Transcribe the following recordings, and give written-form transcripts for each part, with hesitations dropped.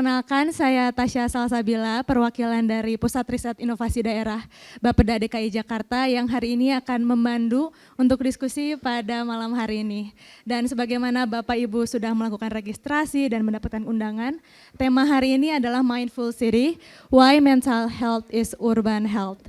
Perkenalkan, saya Tasya Salsabila, perwakilan dari Pusat Riset Inovasi Daerah Bapeda DKI Jakarta yang hari ini akan memandu untuk diskusi pada malam hari ini. Dan sebagaimana Bapak Ibu sudah melakukan registrasi dan mendapatkan undangan, tema hari ini adalah Mindful City, Why Mental Health is Urban Health.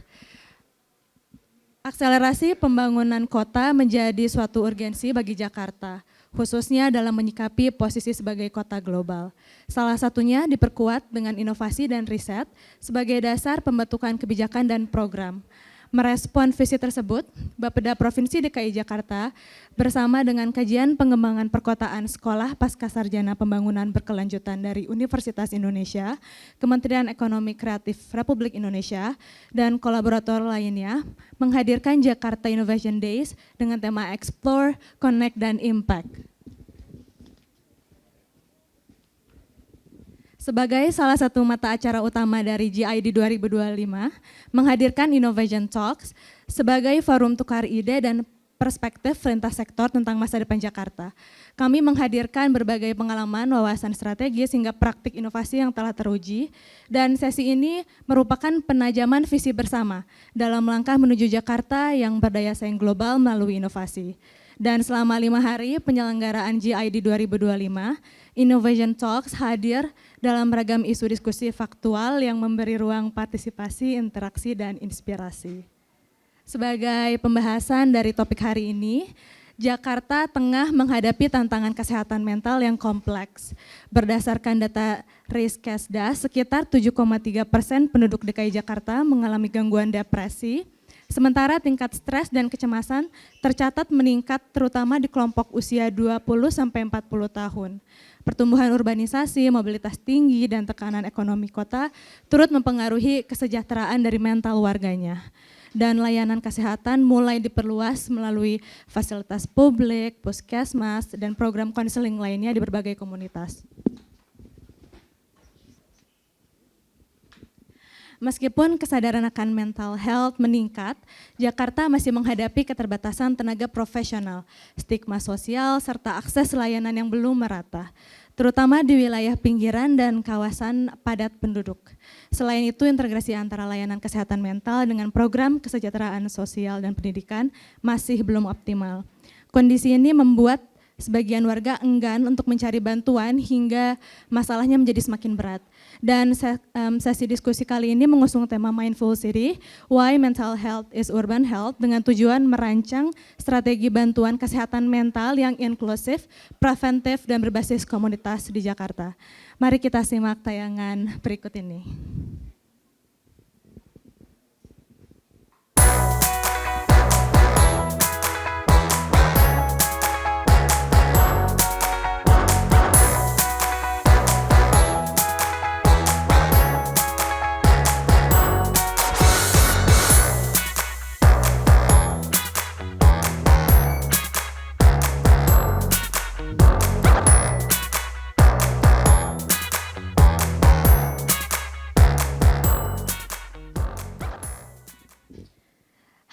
Akselerasi pembangunan kota menjadi suatu urgensi bagi Jakarta, khususnya dalam menyikapi posisi sebagai kota global. Salah satunya diperkuat dengan inovasi dan riset sebagai dasar pembentukan kebijakan dan program. Merespon visi tersebut, Bapeda Provinsi DKI Jakarta bersama dengan kajian pengembangan perkotaan sekolah pasca sarjana pembangunan berkelanjutan dari Universitas Indonesia, Kementerian Ekonomi Kreatif Republik Indonesia, dan kolaborator lainnya menghadirkan Jakarta Innovation Days dengan tema Explore, Connect, dan Impact. Sebagai salah satu mata acara utama dari GID 2025, menghadirkan Innovation Talks sebagai forum tukar ide dan perspektif lintas sektor tentang masa depan Jakarta. Kami menghadirkan berbagai pengalaman, wawasan strategis hingga praktik inovasi yang telah teruji, dan sesi ini merupakan penajaman visi bersama dalam langkah menuju Jakarta yang berdaya saing global melalui inovasi. Dan selama 5 hari penyelenggaraan GID 2025, Innovation Talks hadir dalam ragam isu diskusi faktual yang memberi ruang partisipasi, interaksi, dan inspirasi. Sebagai pembahasan dari topik hari ini, Jakarta tengah menghadapi tantangan kesehatan mental yang kompleks. Berdasarkan data Riskesdas, sekitar 7,3% penduduk DKI Jakarta mengalami gangguan depresi, sementara tingkat stres dan kecemasan tercatat meningkat terutama di kelompok usia 20-40 tahun. Pertumbuhan urbanisasi, mobilitas tinggi, dan tekanan ekonomi kota turut mempengaruhi kesejahteraan dari mental warganya. Dan layanan kesehatan mulai diperluas melalui fasilitas publik, puskesmas, dan program konseling lainnya di berbagai komunitas. Meskipun kesadaran akan mental health meningkat, Jakarta masih menghadapi keterbatasan tenaga profesional, stigma sosial, serta akses layanan yang belum merata, terutama di wilayah pinggiran dan kawasan padat penduduk. Selain itu, integrasi antara layanan kesehatan mental dengan program kesejahteraan sosial dan pendidikan masih belum optimal. Kondisi ini membuat sebagian warga enggan untuk mencari bantuan hingga masalahnya menjadi semakin berat. Dan sesi diskusi kali ini mengusung tema Mindful City, Why Mental Health is Urban Health, dengan tujuan merancang strategi bantuan kesehatan mental yang inklusif, preventif, dan berbasis komunitas di Jakarta. Mari kita simak tayangan berikut ini.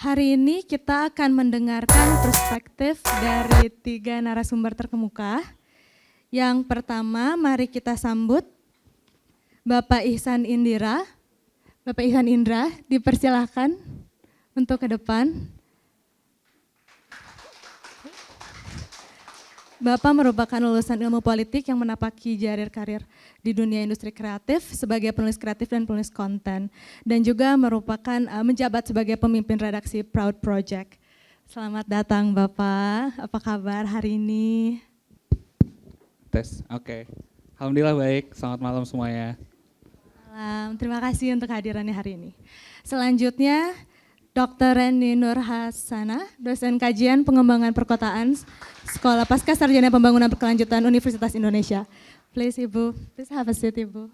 Hari ini kita akan mendengarkan perspektif dari 3 narasumber terkemuka. Yang pertama, mari kita sambut Bapak Ihsan Indra. Bapak Ihsan Indra, dipersilahkan untuk ke depan. Bapak merupakan lulusan ilmu politik yang menapaki karir di dunia industri kreatif sebagai penulis kreatif dan penulis konten, dan juga merupakan menjabat sebagai pemimpin redaksi Proud Project. Selamat datang Bapak, apa kabar hari ini? Tes, oke. Alhamdulillah baik, selamat malam semuanya. Malam, terima kasih untuk hadirannya hari ini. Selanjutnya, Dr. Reni Nur Hasana, dosen kajian pengembangan perkotaan, Sekolah Pasca Sarjana Pembangunan Berkelanjutan Universitas Indonesia. Please Ibu, please have a seat Ibu.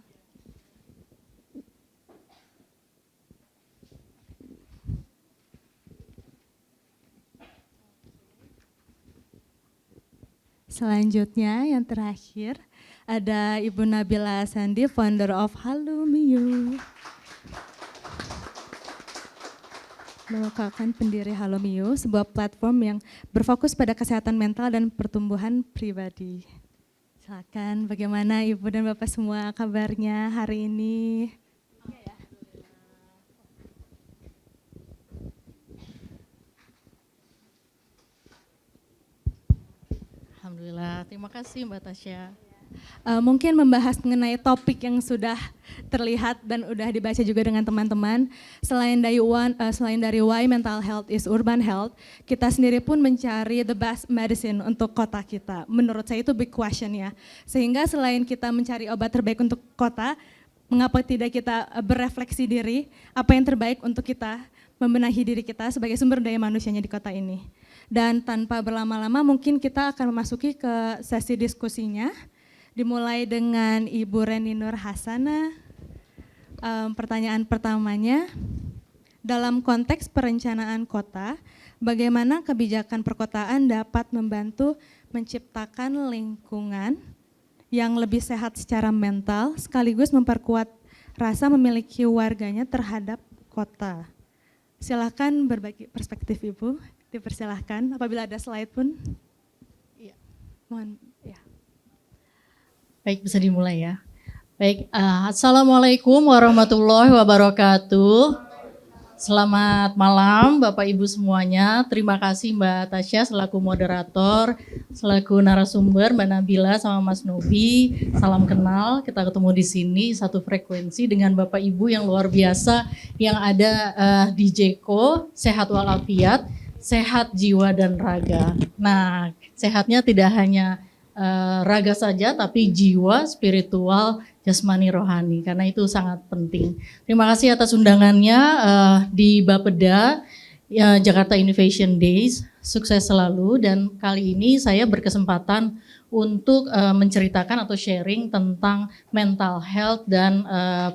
Selanjutnya yang terakhir ada Ibu Nabila Sandi, founder of Halomiu. Merupakan pendiri Halomiu, sebuah platform yang berfokus pada kesehatan mental dan pertumbuhan pribadi. Silakan, bagaimana Ibu dan Bapak semua kabarnya hari ini? Alhamdulillah, terima kasih Mbak Tasya. Mungkin membahas mengenai topik yang sudah terlihat dan udah dibaca juga dengan teman-teman. Selain dari why mental health is urban health, kita sendiri pun mencari the best medicine untuk kota kita. Menurut saya itu big question ya. Sehingga selain kita mencari obat terbaik untuk kota, mengapa tidak kita berefleksi diri apa yang terbaik untuk kita membenahi diri kita sebagai sumber daya manusianya di kota ini. Dan tanpa berlama-lama mungkin kita akan memasuki ke sesi diskusinya. Dimulai dengan Ibu Reni Nur Hasana. Pertanyaan pertamanya, dalam konteks perencanaan kota, bagaimana kebijakan perkotaan dapat membantu menciptakan lingkungan yang lebih sehat secara mental, sekaligus memperkuat rasa memiliki warganya terhadap kota? Silakan berbagi perspektif Ibu, dipersilahkan. Apabila ada slide pun, Iya. mohon ya. Baik, bisa dimulai ya. Baik, Assalamualaikum warahmatullahi wabarakatuh. Selamat malam Bapak Ibu semuanya. Terima kasih Mbak Tasya selaku moderator, selaku narasumber Mbak Nabila sama Mas Nobi. Salam kenal, kita ketemu di sini satu frekuensi dengan Bapak Ibu yang luar biasa yang ada di Jeko, sehat walafiat, sehat jiwa dan raga. Nah, sehatnya tidak hanya raga saja, tapi jiwa, spiritual, jasmani, rohani, karena itu sangat penting. Terima kasih atas undangannya di Bapeda Jakarta Innovation Days, sukses selalu. Dan kali ini saya berkesempatan untuk menceritakan atau sharing tentang mental health dan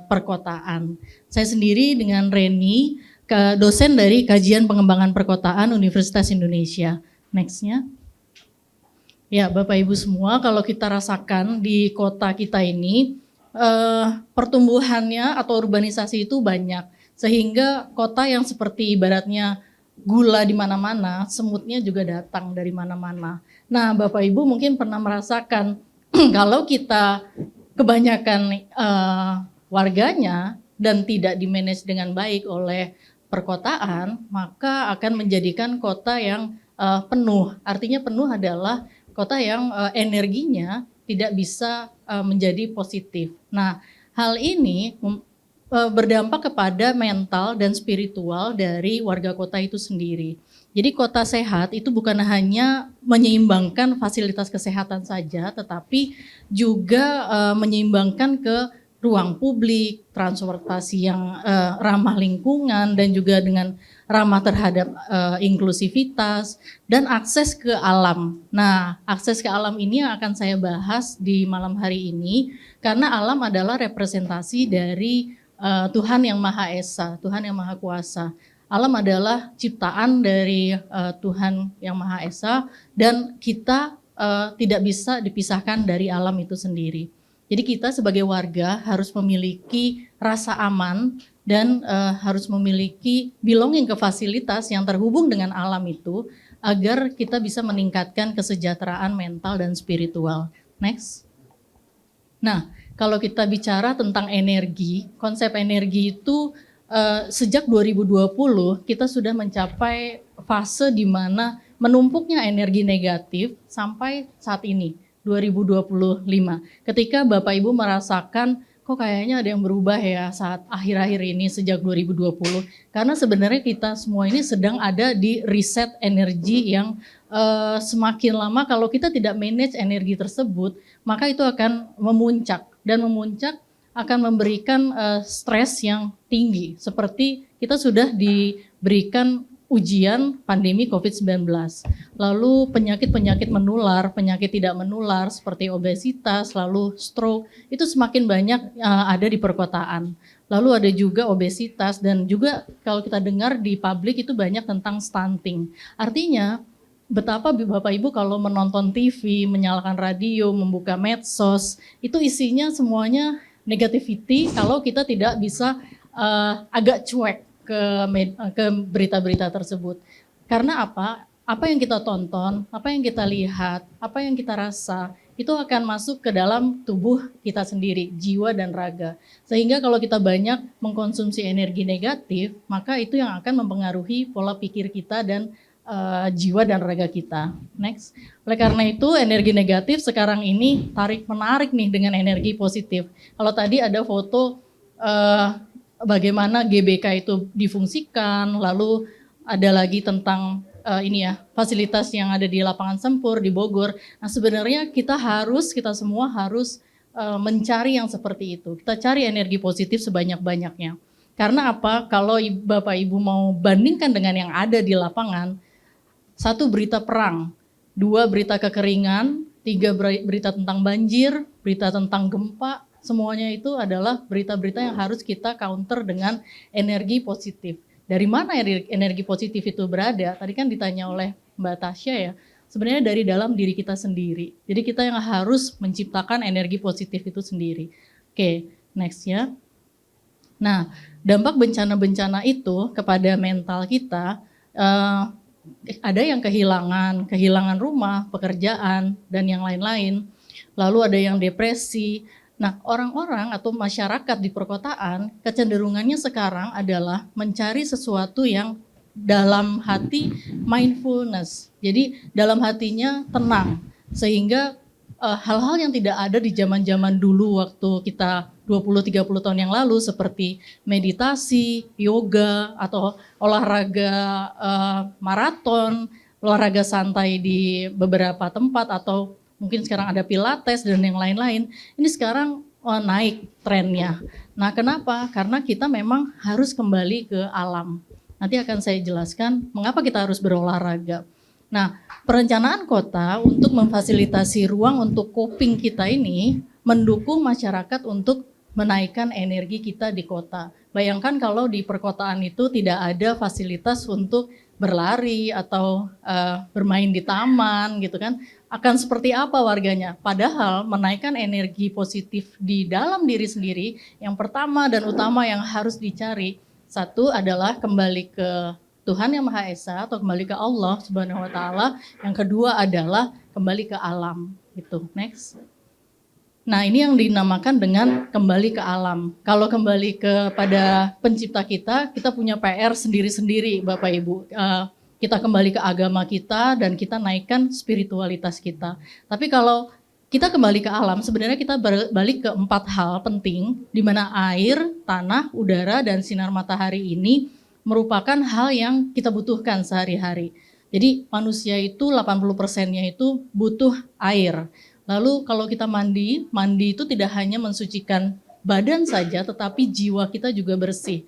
perkotaan. Saya sendiri dengan Reni, dosen dari Kajian Pengembangan Perkotaan Universitas Indonesia. Next-nya. Ya, Bapak Ibu semua, kalau kita rasakan di kota kita ini, pertumbuhannya atau urbanisasi itu banyak. Sehingga kota yang seperti ibaratnya gula di mana-mana, semutnya juga datang dari mana-mana. Nah, Bapak Ibu mungkin pernah merasakan kalau kita kebanyakan warganya dan tidak dimanage dengan baik oleh perkotaan, maka akan menjadikan kota yang penuh. Artinya penuh adalah kota yang energinya tidak bisa menjadi positif. Nah, hal ini berdampak kepada mental dan spiritual dari warga kota itu sendiri. Jadi kota sehat itu bukan hanya menyeimbangkan fasilitas kesehatan saja, tetapi juga menyeimbangkan ke ruang publik, transportasi yang ramah lingkungan dan juga dengan ramah terhadap inklusivitas dan akses ke alam. Nah, akses ke alam ini yang akan saya bahas di malam hari ini karena alam adalah representasi dari Tuhan yang Maha Esa, Tuhan yang Maha Kuasa. Alam adalah ciptaan dari Tuhan yang Maha Esa dan kita tidak bisa dipisahkan dari alam itu sendiri. Jadi kita sebagai warga harus memiliki rasa aman dan harus memiliki belonging ke fasilitas yang terhubung dengan alam itu agar kita bisa meningkatkan kesejahteraan mental dan spiritual. Next. Nah, kalau kita bicara tentang energi, konsep energi itu sejak 2020 kita sudah mencapai fase di mana menumpuknya energi negatif sampai saat ini, 2025. Ketika Bapak Ibu merasakan kok kayaknya ada yang berubah ya saat akhir-akhir ini sejak 2020. Karena sebenarnya kita semua ini sedang ada di reset energi yang semakin lama kalau kita tidak manage energi tersebut, maka itu akan memuncak. Dan memuncak akan memberikan stres yang tinggi. Seperti kita sudah diberikan ujian pandemi COVID-19. Lalu penyakit-penyakit menular, penyakit tidak menular seperti obesitas, lalu stroke, itu semakin banyak ada di perkotaan. Lalu ada juga obesitas dan juga kalau kita dengar di publik itu banyak tentang stunting. Artinya betapa Bapak Ibu kalau menonton TV, menyalakan radio, membuka medsos, itu isinya semuanya negativity kalau kita tidak bisa agak cuek ke berita-berita tersebut. Karena apa? Apa yang kita tonton, apa yang kita lihat, apa yang kita rasa, itu akan masuk ke dalam tubuh kita sendiri, jiwa dan raga. Sehingga kalau kita banyak mengkonsumsi energi negatif, maka itu yang akan mempengaruhi pola pikir kita dan jiwa dan raga kita. Next. Oleh karena itu energi negatif sekarang ini tarik-menarik nih dengan energi positif. Kalau tadi ada foto bagaimana GBK itu difungsikan, lalu ada lagi tentang fasilitas yang ada di lapangan Sempur di Bogor. Nah sebenarnya kita semua harus mencari yang seperti itu. Kita cari energi positif sebanyak-banyaknya. Karena apa? Kalau Bapak Ibu mau bandingkan dengan yang ada di lapangan, 1 berita perang, 2 berita kekeringan, 3 berita tentang banjir, berita tentang gempa, semuanya itu adalah berita-berita yang harus kita counter dengan energi positif. Dari mana energi positif itu berada? Tadi kan ditanya oleh Mbak Tasya ya, sebenarnya dari dalam diri kita sendiri. Jadi kita yang harus menciptakan energi positif itu sendiri. Oke, next ya. Nah, dampak bencana-bencana itu kepada mental kita, ada yang kehilangan rumah, pekerjaan, dan yang lain-lain. Lalu ada yang depresi. Nah, orang-orang atau masyarakat di perkotaan kecenderungannya sekarang adalah mencari sesuatu yang dalam hati mindfulness. Jadi dalam hatinya tenang. Sehingga hal-hal yang tidak ada di zaman-zaman dulu waktu kita 20-30 tahun yang lalu seperti meditasi, yoga, atau olahraga maraton, olahraga santai di beberapa tempat, atau mungkin sekarang ada pilates dan yang lain-lain. Ini sekarang naik trennya. Nah kenapa? Karena kita memang harus kembali ke alam. Nanti akan saya jelaskan mengapa kita harus berolahraga. Nah perencanaan kota untuk memfasilitasi ruang untuk coping kita ini mendukung masyarakat untuk menaikkan energi kita di kota. Bayangkan kalau di perkotaan itu tidak ada fasilitas untuk berlari atau bermain di taman gitu kan, akan seperti apa warganya? Padahal menaikkan energi positif di dalam diri sendiri, yang pertama dan utama yang harus dicari, satu adalah kembali ke Tuhan Yang Maha Esa atau kembali ke Allah Subhanahu wa taala. Yang kedua adalah kembali ke alam gitu. Next. Nah, ini yang dinamakan dengan kembali ke alam. Kalau kembali kepada pencipta kita punya PR sendiri-sendiri Bapak Ibu. Kita kembali ke agama kita dan kita naikkan spiritualitas kita. Tapi kalau kita kembali ke alam, sebenarnya kita balik ke 4 hal penting, di mana air, tanah, udara, dan sinar matahari ini merupakan hal yang kita butuhkan sehari-hari. Jadi manusia itu 80%-nya itu butuh air. Lalu kalau kita mandi itu tidak hanya mensucikan badan saja, tetapi jiwa kita juga bersih.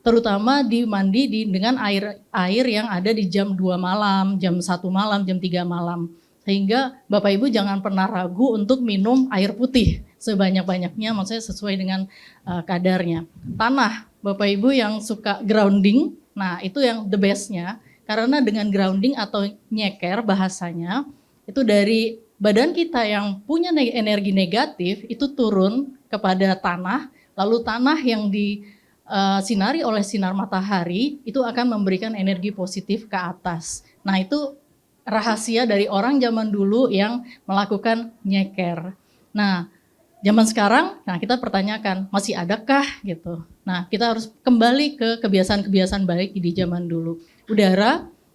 Terutama mandi dengan air yang ada di jam 2 malam, jam 1 malam, jam 3 malam. Sehingga Bapak Ibu jangan pernah ragu untuk minum air putih sebanyak-banyaknya, maksudnya sesuai dengan kadarnya. Tanah, Bapak Ibu yang suka grounding, nah itu yang the bestnya. Karena dengan grounding atau nyeker bahasanya, itu dari badan kita yang punya energi negatif itu turun kepada tanah, lalu tanah yang disinari oleh sinar matahari itu akan memberikan energi positif ke atas. Nah itu rahasia dari orang zaman dulu yang melakukan nyeker. Nah zaman sekarang, kita pertanyakan masih adakah gitu. Nah kita harus kembali ke kebiasaan-kebiasaan baik di zaman dulu.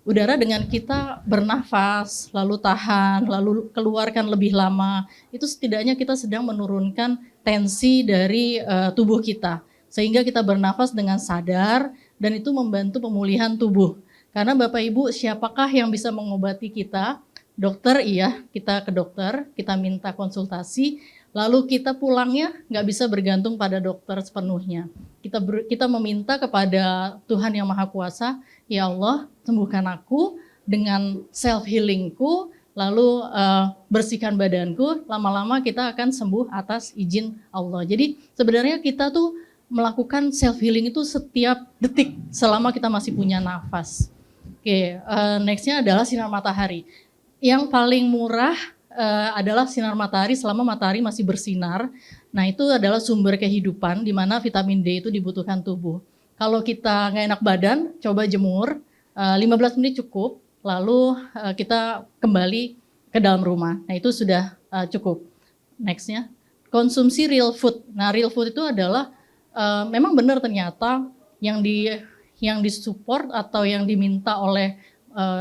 Udara dengan kita bernafas, lalu tahan, lalu keluarkan lebih lama, itu setidaknya kita sedang menurunkan tensi dari tubuh kita. Sehingga kita bernafas dengan sadar dan itu membantu pemulihan tubuh. Karena Bapak Ibu, siapakah yang bisa mengobati kita? Dokter, iya, kita ke dokter, kita minta konsultasi, lalu kita pulangnya nggak bisa bergantung pada dokter sepenuhnya. Kita meminta kepada Tuhan Yang Maha Kuasa, ya Allah, sembuhkan aku dengan self healingku, lalu bersihkan badanku, lama-lama kita akan sembuh atas izin Allah. Jadi sebenarnya kita tuh melakukan self healing itu setiap detik selama kita masih punya nafas. Oke, nextnya adalah sinar matahari. Yang paling murah adalah sinar matahari selama matahari masih bersinar. Nah itu adalah sumber kehidupan di mana vitamin D itu dibutuhkan tubuh. Kalau kita nggak enak badan, coba jemur, 15 menit cukup, lalu kita kembali ke dalam rumah. Nah itu sudah cukup. Nextnya, konsumsi real food. Nah, real food itu adalah memang benar ternyata yang disupport atau yang diminta oleh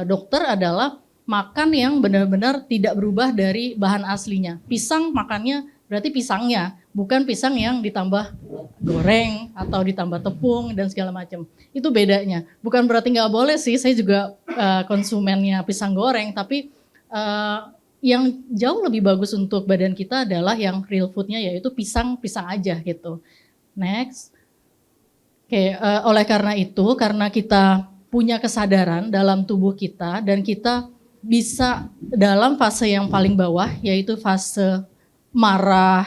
dokter adalah makan yang benar-benar tidak berubah dari bahan aslinya. Pisang makannya berarti pisangnya, bukan pisang yang ditambah goreng atau ditambah tepung dan segala macam. Itu bedanya. Bukan berarti nggak boleh sih, saya juga konsumennya pisang goreng, tapi yang jauh lebih bagus untuk badan kita adalah yang real foodnya, yaitu pisang aja gitu. Next. Oke, oleh karena itu, karena kita punya kesadaran dalam tubuh kita dan kita bisa dalam fase yang paling bawah, yaitu fase marah,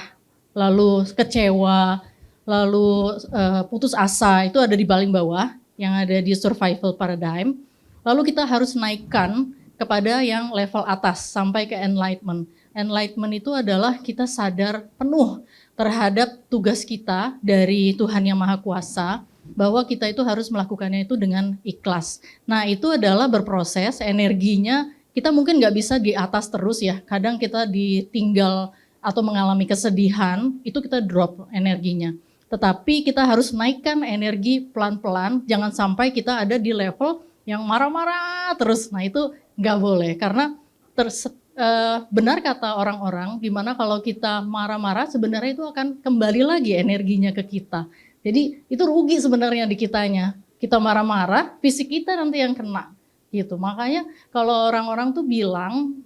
lalu kecewa, lalu putus asa, itu ada di paling bawah, yang ada di survival paradigm. Lalu kita harus naikkan kepada yang level atas sampai ke enlightenment. Enlightenment itu adalah kita sadar penuh terhadap tugas kita dari Tuhan Yang Maha Kuasa, bahwa kita itu harus melakukannya itu dengan ikhlas. Nah, itu adalah berproses, energinya kita mungkin nggak bisa di atas terus ya. Kadang kita ditinggal atau mengalami kesedihan, itu kita drop energinya. Tetapi kita harus naikkan energi pelan-pelan, jangan sampai kita ada di level yang marah-marah terus. Nah, itu nggak boleh, karena benar kata orang-orang, dimana kalau kita marah-marah sebenarnya itu akan kembali lagi energinya ke kita. Jadi itu rugi sebenarnya di kitanya. Kita marah-marah, fisik kita nanti yang kena gitu. Makanya kalau orang-orang tuh bilang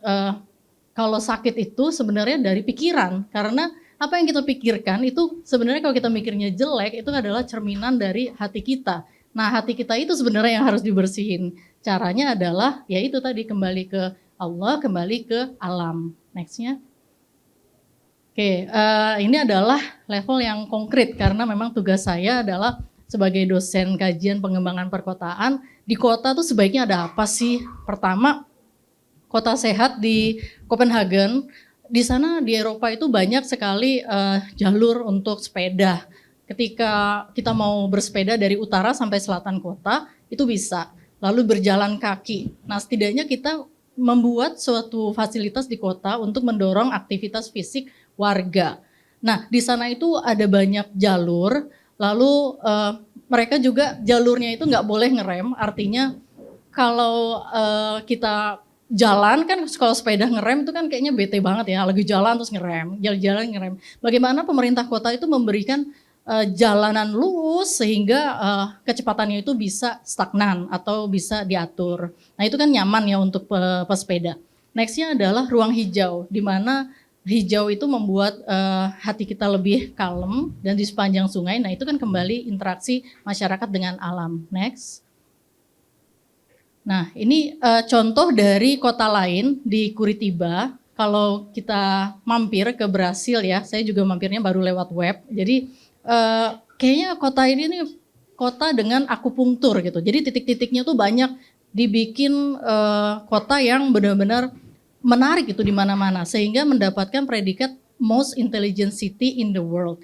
kalau sakit itu sebenarnya dari pikiran, karena apa yang kita pikirkan itu sebenarnya kalau kita mikirnya jelek itu adalah cerminan dari hati kita. Nah, hati kita itu sebenarnya yang harus dibersihin. Caranya adalah ya itu tadi, kembali ke Allah, kembali ke alam. Nextnya. Oke, ini adalah level yang konkret karena memang tugas saya adalah sebagai dosen kajian pengembangan perkotaan. Di kota tuh sebaiknya ada apa sih? Pertama, kota sehat di Copenhagen. Di sana di Eropa itu banyak sekali jalur untuk sepeda. Ketika kita mau bersepeda dari utara sampai selatan kota, itu bisa. Lalu berjalan kaki. Nah, setidaknya kita membuat suatu fasilitas di kota untuk mendorong aktivitas fisik warga. Nah, di sana itu ada banyak jalur, lalu mereka juga jalurnya itu nggak boleh ngerem, artinya kalau kita jalan kan, kalau sepeda ngerem itu kan kayaknya bete banget ya, lagi jalan terus ngerem, jalan-jalan ngerem. Bagaimana pemerintah kota itu memberikan jalanan lurus sehingga kecepatannya itu bisa stagnan atau bisa diatur. Nah, itu kan nyaman ya untuk pesepeda. Nextnya adalah ruang hijau, di mana hijau itu membuat hati kita lebih kalem dan di sepanjang sungai. Nah, itu kan kembali interaksi masyarakat dengan alam. Next. Nah, ini contoh dari kota lain di Curitiba. Kalau kita mampir ke Brasil ya, saya juga mampirnya baru lewat web. Jadi kayaknya kota ini nih kota dengan akupunktur gitu. Jadi titik-titiknya tuh banyak dibikin kota yang benar-benar menarik itu di mana-mana sehingga mendapatkan predikat most intelligent city in the world.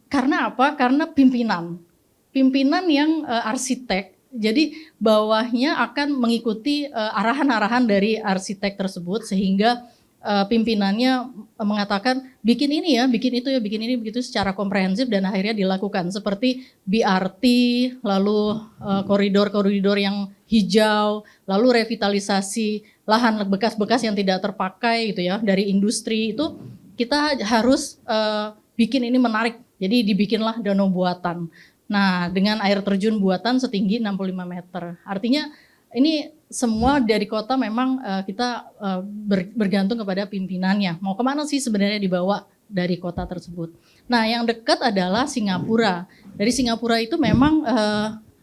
Karena apa? Karena pimpinan yang arsitek. Jadi bawahnya akan mengikuti arahan-arahan dari arsitek tersebut sehingga pimpinannya mengatakan bikin ini ya, bikin itu ya, bikin ini begitu secara komprehensif dan akhirnya dilakukan seperti BRT, lalu koridor-koridor yang hijau, lalu revitalisasi lahan bekas-bekas yang tidak terpakai gitu ya dari industri. Itu kita harus bikin ini menarik. Jadi dibikinlah danau buatan. Nah, dengan air terjun buatan setinggi 65 meter. Artinya ini semua dari kota memang kita bergantung kepada pimpinannya. Mau kemana sih sebenarnya dibawa dari kota tersebut. Nah, yang dekat adalah Singapura. Dari Singapura itu memang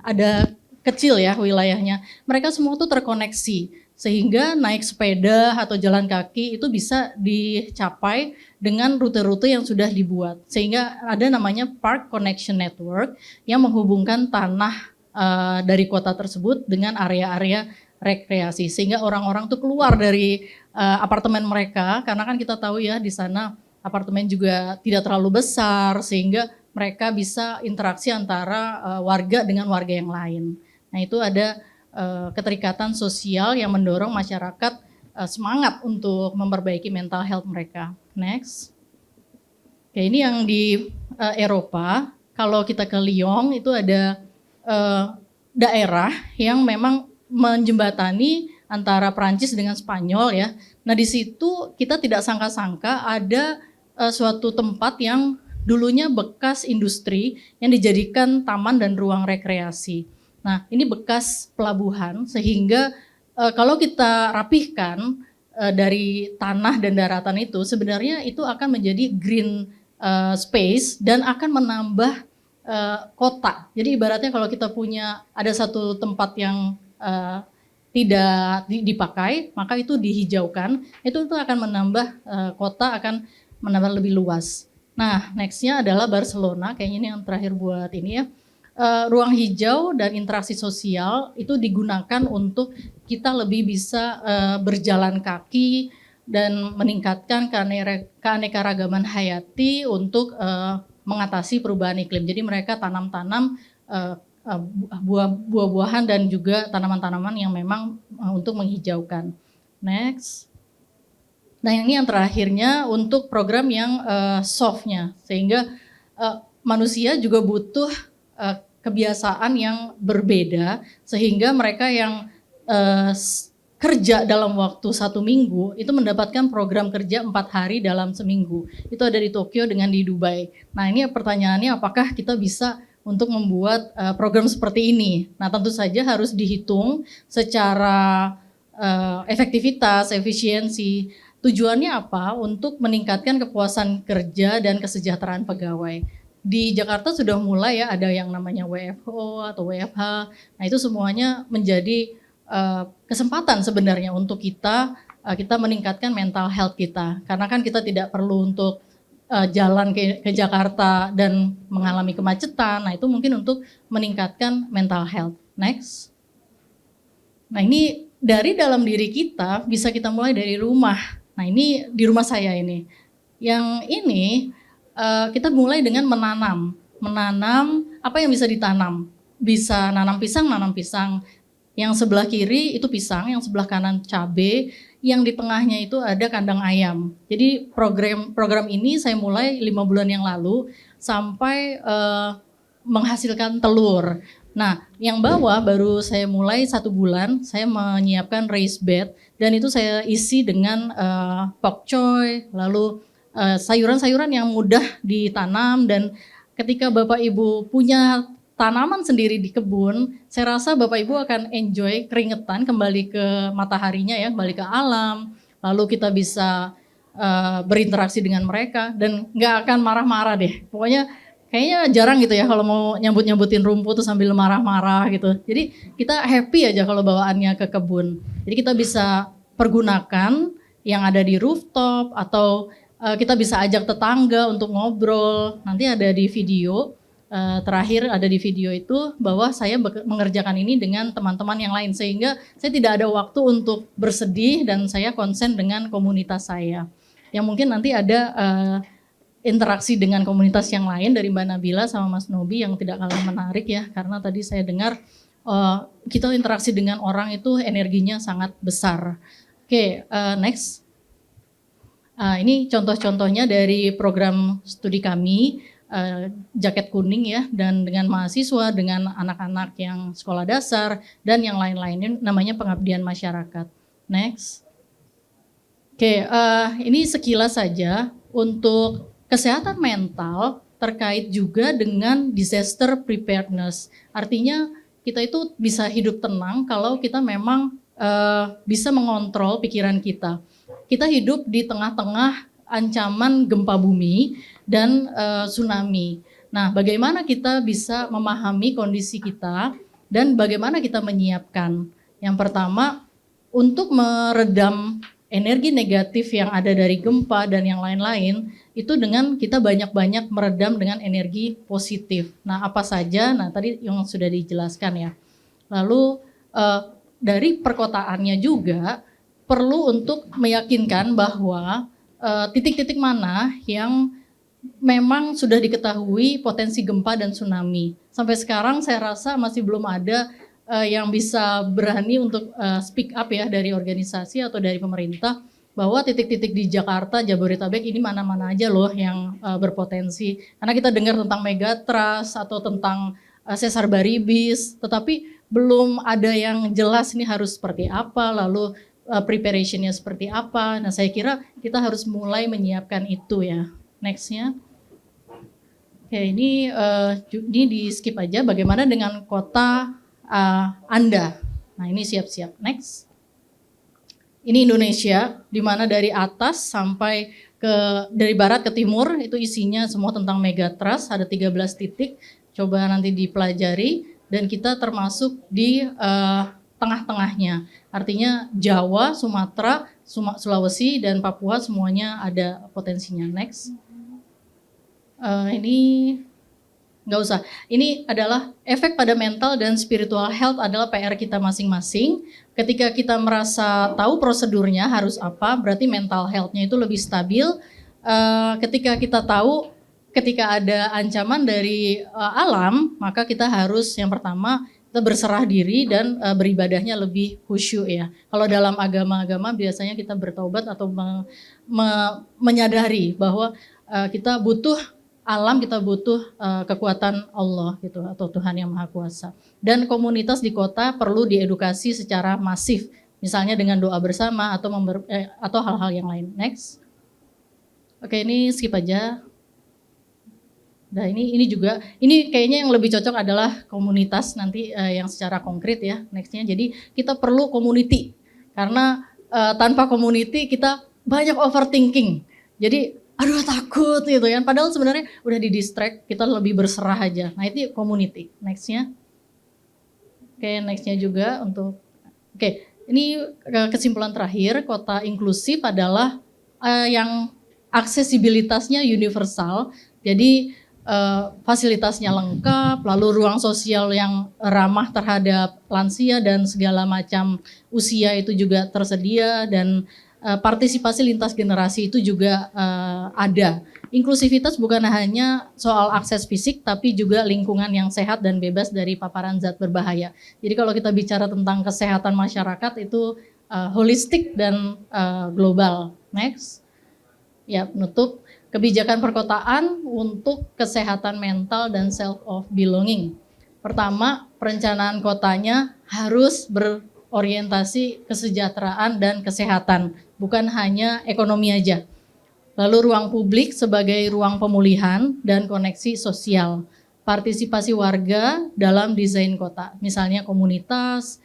ada kecil ya wilayahnya. Mereka semua tuh terkoneksi. Sehingga naik sepeda atau jalan kaki itu bisa dicapai dengan rute-rute yang sudah dibuat. Sehingga ada namanya Park Connection Network yang menghubungkan tanah dari kota tersebut dengan area-area rekreasi sehingga orang-orang tuh keluar dari apartemen mereka karena kan kita tahu ya di sana apartemen juga tidak terlalu besar sehingga mereka bisa interaksi antara warga dengan warga yang lain. Nah, itu ada keterikatan sosial yang mendorong masyarakat semangat untuk memperbaiki mental health mereka. Next. Oke, ini yang di Eropa. Kalau kita ke Lyon itu ada daerah yang memang menjembatani antara Prancis dengan Spanyol ya. Nah di situ kita tidak sangka-sangka ada suatu tempat yang dulunya bekas industri yang dijadikan taman dan ruang rekreasi. Nah ini bekas pelabuhan sehingga kalau kita rapihkan dari tanah dan daratan itu sebenarnya itu akan menjadi green space dan akan menambah kota. Jadi ibaratnya kalau kita punya ada satu tempat yang tidak dipakai, maka itu dihijaukan, itu akan menambah kota akan menambah lebih luas. Nah, nextnya adalah Barcelona, kayaknya ini yang terakhir buat ini ya. Ruang hijau dan interaksi sosial itu digunakan untuk kita lebih bisa berjalan kaki dan meningkatkan keanekaragaman hayati untuk mengatasi perubahan iklim. Jadi mereka tanam-tanam buah-buahan dan juga tanaman-tanaman yang memang untuk menghijaukan. Next. Nah ini yang terakhirnya untuk program yang soft-nya. Sehingga manusia juga butuh kebiasaan yang berbeda. Sehingga mereka yang kerja dalam waktu 1 minggu itu mendapatkan program kerja 4 hari dalam seminggu. Itu ada di Tokyo dengan di Dubai. Nah ini pertanyaannya apakah kita bisa untuk membuat program seperti ini. Nah tentu saja harus dihitung secara efektivitas, efisiensi. Tujuannya apa? Untuk meningkatkan kepuasan kerja dan kesejahteraan pegawai. Di Jakarta sudah mulai ya ada yang namanya WFO atau WFH. Nah itu semuanya menjadi kesempatan sebenarnya untuk kita meningkatkan mental health kita. Karena kan kita tidak perlu untuk jalan ke Jakarta dan mengalami kemacetan. Nah itu mungkin untuk meningkatkan mental health. Next. Nah ini dari dalam diri kita bisa kita mulai dari rumah. Nah ini di rumah saya ini. Yang ini kita mulai dengan menanam. Menanam apa yang bisa ditanam. Bisa nanam pisang. Yang sebelah kiri itu pisang, yang sebelah kanan cabai, yang di tengahnya itu ada kandang ayam. Jadi program ini saya mulai 5 bulan yang lalu sampai menghasilkan telur. Nah, yang bawah baru saya mulai 1 bulan, saya menyiapkan raised bed dan itu saya isi dengan pak choy, lalu sayuran-sayuran yang mudah ditanam dan ketika Bapak Ibu punya tanaman sendiri di kebun, saya rasa Bapak Ibu akan enjoy keringetan kembali ke mataharinya ya, kembali ke alam, lalu kita bisa berinteraksi dengan mereka dan nggak akan marah-marah deh. Pokoknya kayaknya jarang gitu ya kalau mau nyambut-nyambutin rumput tuh sambil marah-marah gitu. Jadi kita happy aja kalau bawaannya ke kebun. Jadi kita bisa pergunakan yang ada di rooftop atau kita bisa ajak tetangga untuk ngobrol. Nanti ada di video. Terakhir ada di video itu bahwa saya mengerjakan ini dengan teman-teman yang lain sehingga saya tidak ada waktu untuk bersedih dan saya konsen dengan komunitas saya yang mungkin nanti ada interaksi dengan komunitas yang lain dari Mbak Nabila sama Mas Nobi yang tidak kalah menarik ya karena tadi saya dengar kita interaksi dengan orang itu energinya sangat besar. Oke, next. Ini contoh-contohnya dari program studi kami. Jaket kuning ya dan dengan mahasiswa, dengan anak-anak yang sekolah dasar dan yang lain-lainnya namanya pengabdian masyarakat. Next. Oke, ini sekilas saja untuk kesehatan mental terkait juga dengan disaster preparedness. Artinya kita itu bisa hidup tenang kalau kita memang bisa mengontrol pikiran kita. Kita hidup di tengah-tengah ancaman gempa bumi dan tsunami. Nah, bagaimana kita bisa memahami kondisi kita dan bagaimana kita menyiapkan? Yang pertama, untuk meredam energi negatif yang ada dari gempa dan yang lain-lain, itu dengan kita banyak-banyak meredam dengan energi positif. Nah, apa saja? Nah, tadi yang sudah dijelaskan ya. Lalu dari perkotaannya juga perlu untuk meyakinkan bahwa titik-titik mana yang memang sudah diketahui potensi gempa dan tsunami. Sampai sekarang saya rasa masih belum ada yang bisa berani untuk speak up ya dari organisasi atau dari pemerintah bahwa titik-titik di Jakarta, Jabodetabek ini mana-mana aja loh yang berpotensi. Karena kita dengar tentang megatrust atau tentang sesar baribis, tetapi belum ada yang jelas ini harus seperti apa, lalu preparationnya seperti apa. Nah saya kira kita harus mulai menyiapkan itu ya. Nextnya. Oke ini di skip aja. Bagaimana dengan kota Anda? Nah ini siap-siap. Next. Ini Indonesia, di mana dari atas sampai dari barat ke timur itu isinya semua tentang megatrust, ada 13 titik. Coba nanti dipelajari dan kita termasuk di tengah-tengahnya. Artinya Jawa, Sumatera, Sulawesi dan Papua semuanya ada potensinya. Next. Ini nggak usah. Ini adalah efek pada mental dan spiritual health adalah PR kita masing-masing. Ketika kita merasa tahu prosedurnya harus apa, berarti mental health-nya itu lebih stabil. Ketika kita tahu ketika ada ancaman dari alam, maka kita harus yang pertama kita berserah diri dan beribadahnya lebih khusyuk ya. Kalau dalam agama-agama biasanya kita bertaubat atau menyadari bahwa kita butuh alam, kita butuh kekuatan Allah gitu atau Tuhan yang Maha Kuasa. Dan komunitas di kota perlu diedukasi secara masif, misalnya dengan doa bersama atau hal-hal yang lain. Next. Oke, ini skip aja. Nah ini juga, ini kayaknya yang lebih cocok adalah komunitas nanti yang secara konkret ya nextnya. Jadi kita perlu community, karena tanpa community kita banyak overthinking. Jadi aduh takut gitu ya, padahal sebenarnya udah di distract, kita lebih berserah aja. Nah itu community, nextnya. Oke nextnya juga untuk, oke ini kesimpulan terakhir, kota inklusif adalah yang aksesibilitasnya universal. Jadi fasilitasnya lengkap, lalu ruang sosial yang ramah terhadap lansia dan segala macam usia itu juga tersedia, dan partisipasi lintas generasi itu juga ada. Inklusivitas bukan hanya soal akses fisik, tapi juga lingkungan yang sehat dan bebas dari paparan zat berbahaya. Jadi kalau kita bicara tentang kesehatan masyarakat itu holistik dan global. Next. Ya, penutup. Kebijakan perkotaan untuk kesehatan mental dan self of belonging. Pertama, perencanaan kotanya harus berorientasi kesejahteraan dan kesehatan, bukan hanya ekonomi aja. Lalu ruang publik sebagai ruang pemulihan dan koneksi sosial. Partisipasi warga dalam desain kota, misalnya komunitas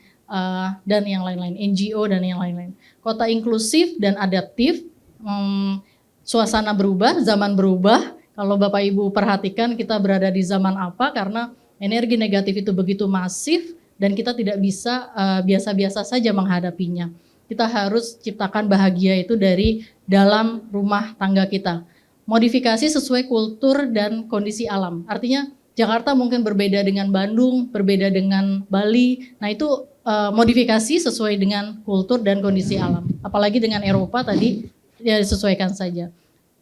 dan yang lain-lain, NGO dan yang lain-lain. Kota inklusif dan adaptif. Suasana berubah, zaman berubah. Kalau Bapak Ibu perhatikan kita berada di zaman apa, karena energi negatif itu begitu masif dan kita tidak bisa biasa-biasa saja menghadapinya. Kita harus ciptakan bahagia itu dari dalam rumah tangga kita. Modifikasi sesuai kultur dan kondisi alam. Artinya Jakarta mungkin berbeda dengan Bandung, berbeda dengan Bali. Nah itu modifikasi sesuai dengan kultur dan kondisi alam. Apalagi dengan Eropa tadi, ya disesuaikan saja.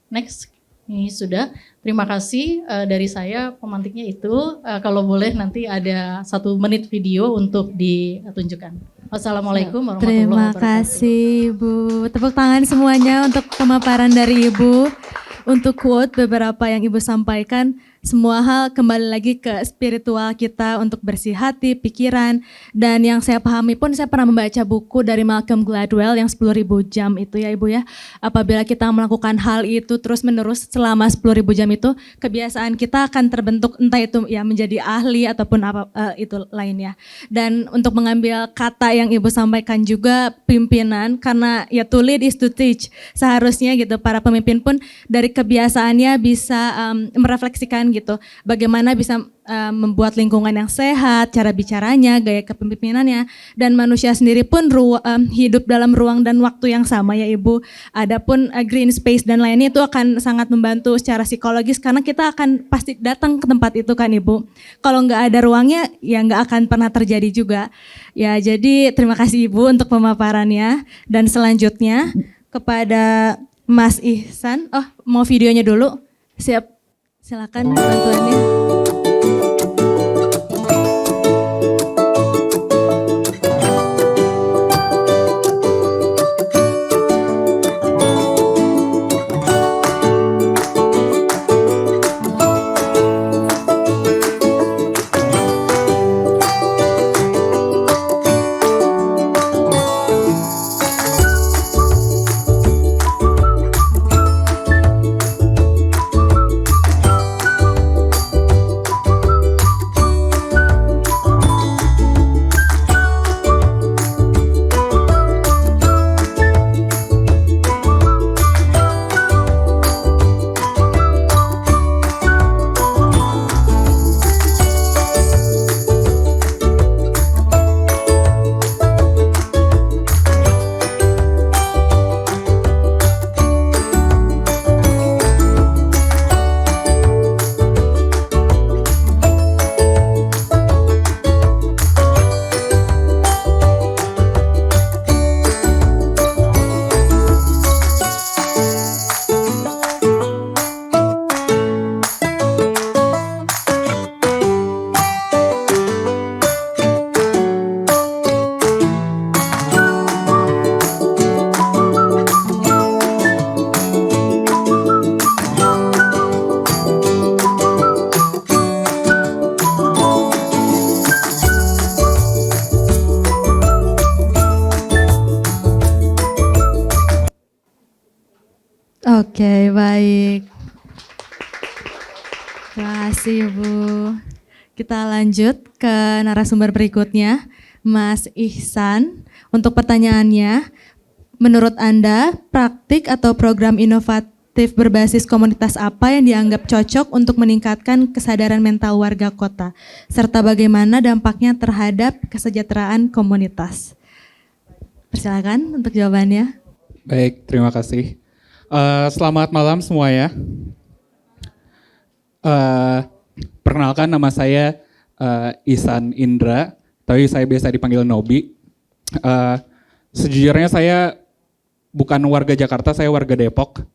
Next, ini sudah. Terima kasih dari saya, pemantiknya itu. Kalau boleh nanti ada 1 menit video untuk ditunjukkan. Wassalamualaikum warahmatullahi wabarakatuh. Terima kasih Ibu. Tepuk tangan semuanya untuk pemaparan dari Ibu. Untuk quote beberapa yang Ibu sampaikan, semua hal kembali lagi ke spiritual kita untuk bersih hati, pikiran, dan yang saya pahami pun saya pernah membaca buku dari Malcolm Gladwell yang 10.000 jam itu ya Ibu ya. Apabila kita melakukan hal itu terus menerus selama 10.000 jam itu, kebiasaan kita akan terbentuk, entah itu ya menjadi ahli ataupun apa itu lainnya. Dan untuk mengambil kata yang Ibu sampaikan juga pimpinan, karena ya to lead is to teach. Seharusnya gitu para pemimpin pun dari kebiasaannya bisa merefleksikan gitu, bagaimana bisa membuat lingkungan yang sehat, cara bicaranya, gaya kepemimpinannya, dan manusia sendiri pun hidup dalam ruang dan waktu yang sama ya Ibu. Adapun green space dan lainnya itu akan sangat membantu secara psikologis, karena kita akan pasti datang ke tempat itu kan Ibu. Kalau nggak ada ruangnya ya nggak akan pernah terjadi juga. Ya jadi terima kasih Ibu untuk pemaparannya, dan selanjutnya kepada Mas Ihsan. Oh mau videonya dulu, siap. Silakan bantuannya. kasih Ibu. Kita lanjut ke narasumber berikutnya, Mas Ihsan. Untuk pertanyaannya, menurut Anda, praktik atau program inovatif berbasis komunitas apa yang dianggap cocok untuk meningkatkan kesadaran mental warga kota, serta bagaimana dampaknya terhadap kesejahteraan komunitas? Persilakan untuk jawabannya. Baik, terima kasih. Selamat malam semua ya. Perkenalkan, nama saya Ihsan Indra, tapi saya biasa dipanggil Nobi. Sejujurnya saya bukan warga Jakarta, saya warga Depok.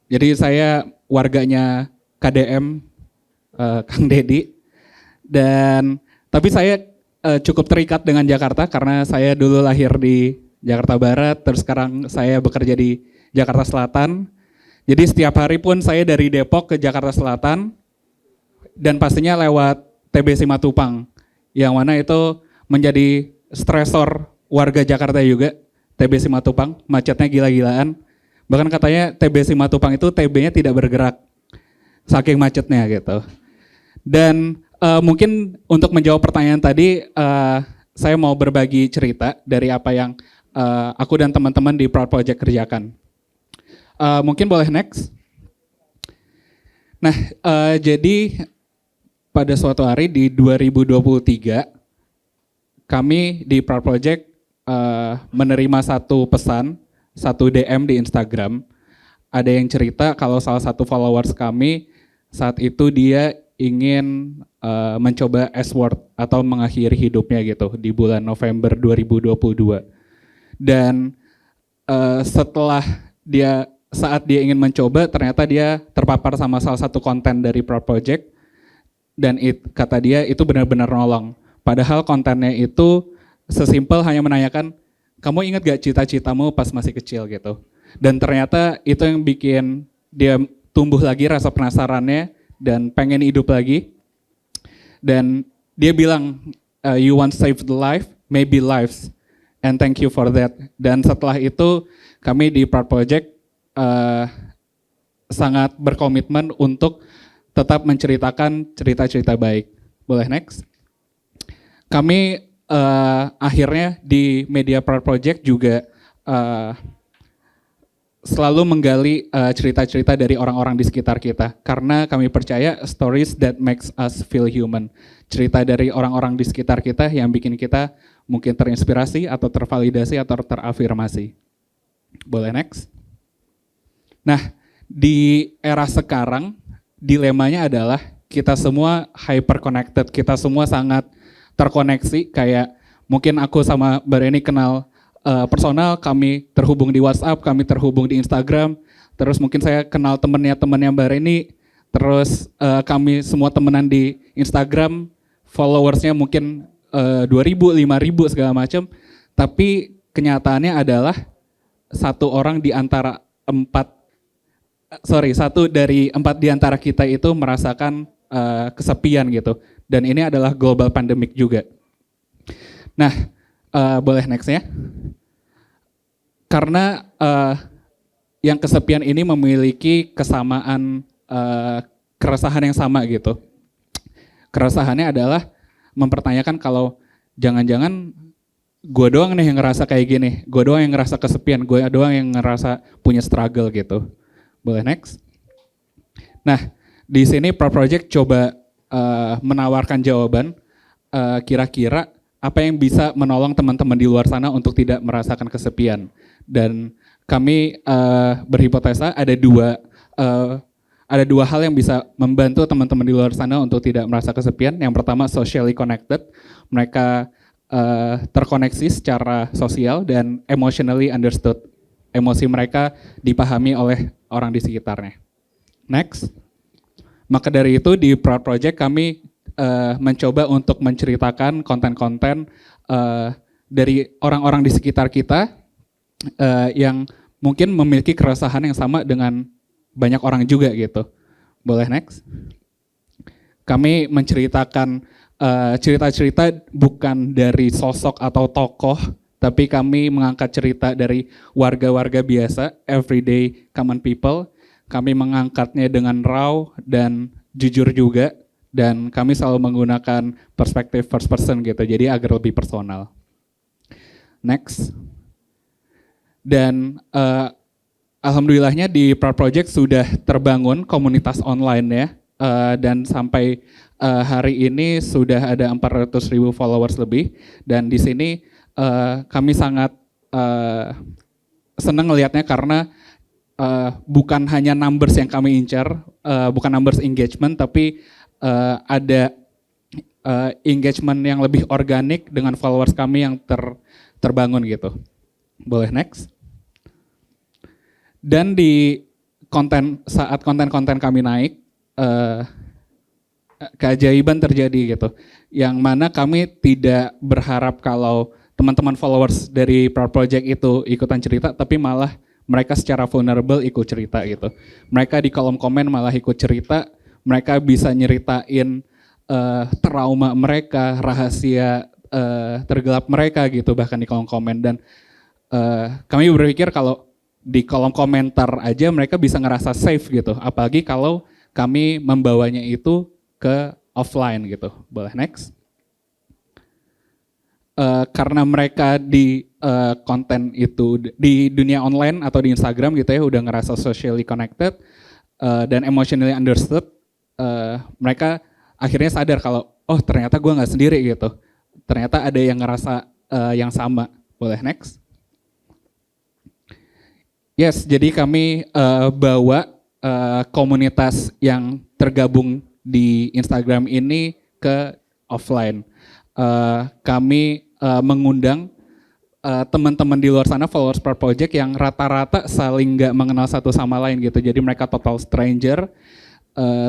Jadi saya warganya KDM, Kang Dedi. Tapi saya cukup terikat dengan Jakarta karena saya dulu lahir di Jakarta Barat, terus sekarang saya bekerja di Jakarta Selatan. Jadi setiap hari pun saya dari Depok ke Jakarta Selatan dan pastinya lewat TB Simatupang, yang mana itu menjadi stresor warga Jakarta juga. TB Simatupang, macetnya gila-gilaan. Bahkan katanya TB Simatupang itu TB-nya tidak bergerak, saking macetnya gitu. Dan mungkin untuk menjawab pertanyaan tadi, saya mau berbagi cerita dari apa yang aku dan teman-teman di Proud Project kerjakan. Mungkin boleh next. Nah, jadi pada suatu hari di 2023, kami di Proud Project menerima satu pesan, satu DM di Instagram. Ada yang cerita kalau salah satu followers kami saat itu dia ingin mencoba S-word atau mengakhiri hidupnya gitu di bulan November 2022. Dan saat dia ingin mencoba, ternyata dia terpapar sama salah satu konten dari Proud Project, dan kata dia itu benar-benar nolong. Padahal kontennya itu sesimpel hanya menanyakan, kamu ingat gak cita-citamu pas masih kecil gitu. Dan ternyata itu yang bikin dia tumbuh lagi rasa penasarannya dan pengen hidup lagi. Dan dia bilang, you want to save the life, maybe lives, and thank you for that. Dan setelah itu kami di Proud Project sangat berkomitmen untuk tetap menceritakan cerita-cerita baik. Boleh next? Kami akhirnya di media Proud Project juga selalu menggali cerita-cerita dari orang-orang di sekitar kita, karena kami percaya stories that makes us feel human. Cerita dari orang-orang di sekitar kita yang bikin kita mungkin terinspirasi atau tervalidasi atau terafirmasi. Boleh next? Nah, di era sekarang dilemanya adalah kita semua hyper connected, kita semua sangat terkoneksi. Kayak mungkin aku sama Mbak Reni kenal personal, kami terhubung di WhatsApp, kami terhubung di Instagram, terus mungkin saya kenal temennya Mbak Reni, terus kami semua temenan di Instagram, followersnya mungkin 2.000, 5.000 segala macam, tapi kenyataannya adalah satu dari empat di antara kita itu merasakan kesepian gitu, dan ini adalah global pandemic juga. Nah, boleh next ya. Karena yang kesepian ini memiliki kesamaan keresahan yang sama gitu. Keresahannya adalah mempertanyakan kalau jangan-jangan gue doang nih yang ngerasa kayak gini, gue doang yang ngerasa kesepian, gue doang yang ngerasa punya struggle gitu. Boleh next? Nah, di sini Proud Project coba menawarkan jawaban, kira-kira apa yang bisa menolong teman-teman di luar sana untuk tidak merasakan kesepian. Dan kami berhipotesa ada dua hal yang bisa membantu teman-teman di luar sana untuk tidak merasa kesepian. Yang pertama, socially connected. Mereka terkoneksi secara sosial dan emotionally understood. Emosi mereka dipahami oleh orang di sekitarnya. Next. Maka dari itu di Proud Project kami mencoba untuk menceritakan konten-konten dari orang-orang di sekitar kita yang mungkin memiliki keresahan yang sama dengan banyak orang juga gitu. Boleh next? Kami menceritakan cerita-cerita bukan dari sosok atau tokoh, tapi kami mengangkat cerita dari warga-warga biasa, everyday common people. Kami mengangkatnya dengan raw dan jujur juga, dan kami selalu menggunakan perspektif first person gitu, jadi agar lebih personal. Next. Dan alhamdulillahnya di Proud Project sudah terbangun komunitas online ya, dan sampai hari ini sudah ada 400.000 followers lebih, dan di sini kami sangat senang melihatnya karena bukan hanya numbers yang kami incar, bukan numbers engagement, tapi ada engagement yang lebih organik dengan followers kami yang terbangun gitu. Boleh next. Dan di saat konten-konten kami naik, keajaiban terjadi gitu. Yang mana kami tidak berharap kalau teman-teman followers dari Proud Project itu ikutan cerita, tapi malah mereka secara vulnerable ikut cerita gitu. Mereka di kolom komen malah ikut cerita, mereka bisa nyeritain trauma mereka, rahasia tergelap mereka gitu, bahkan di kolom komen. Dan kami berpikir kalau di kolom komentar aja mereka bisa ngerasa safe gitu, apalagi kalau kami membawanya itu ke offline gitu. Boleh next. Karena mereka di konten itu di dunia online atau di Instagram gitu ya udah ngerasa socially connected dan emotionally understood, mereka akhirnya sadar kalau oh ternyata gue nggak sendiri gitu, ternyata ada yang ngerasa yang sama. Boleh next. Yes, jadi kami bawa komunitas yang tergabung di Instagram ini ke offline. Kami mengundang teman-teman di luar sana, followers Proud Project yang rata-rata saling nggak mengenal satu sama lain gitu. Jadi mereka total stranger,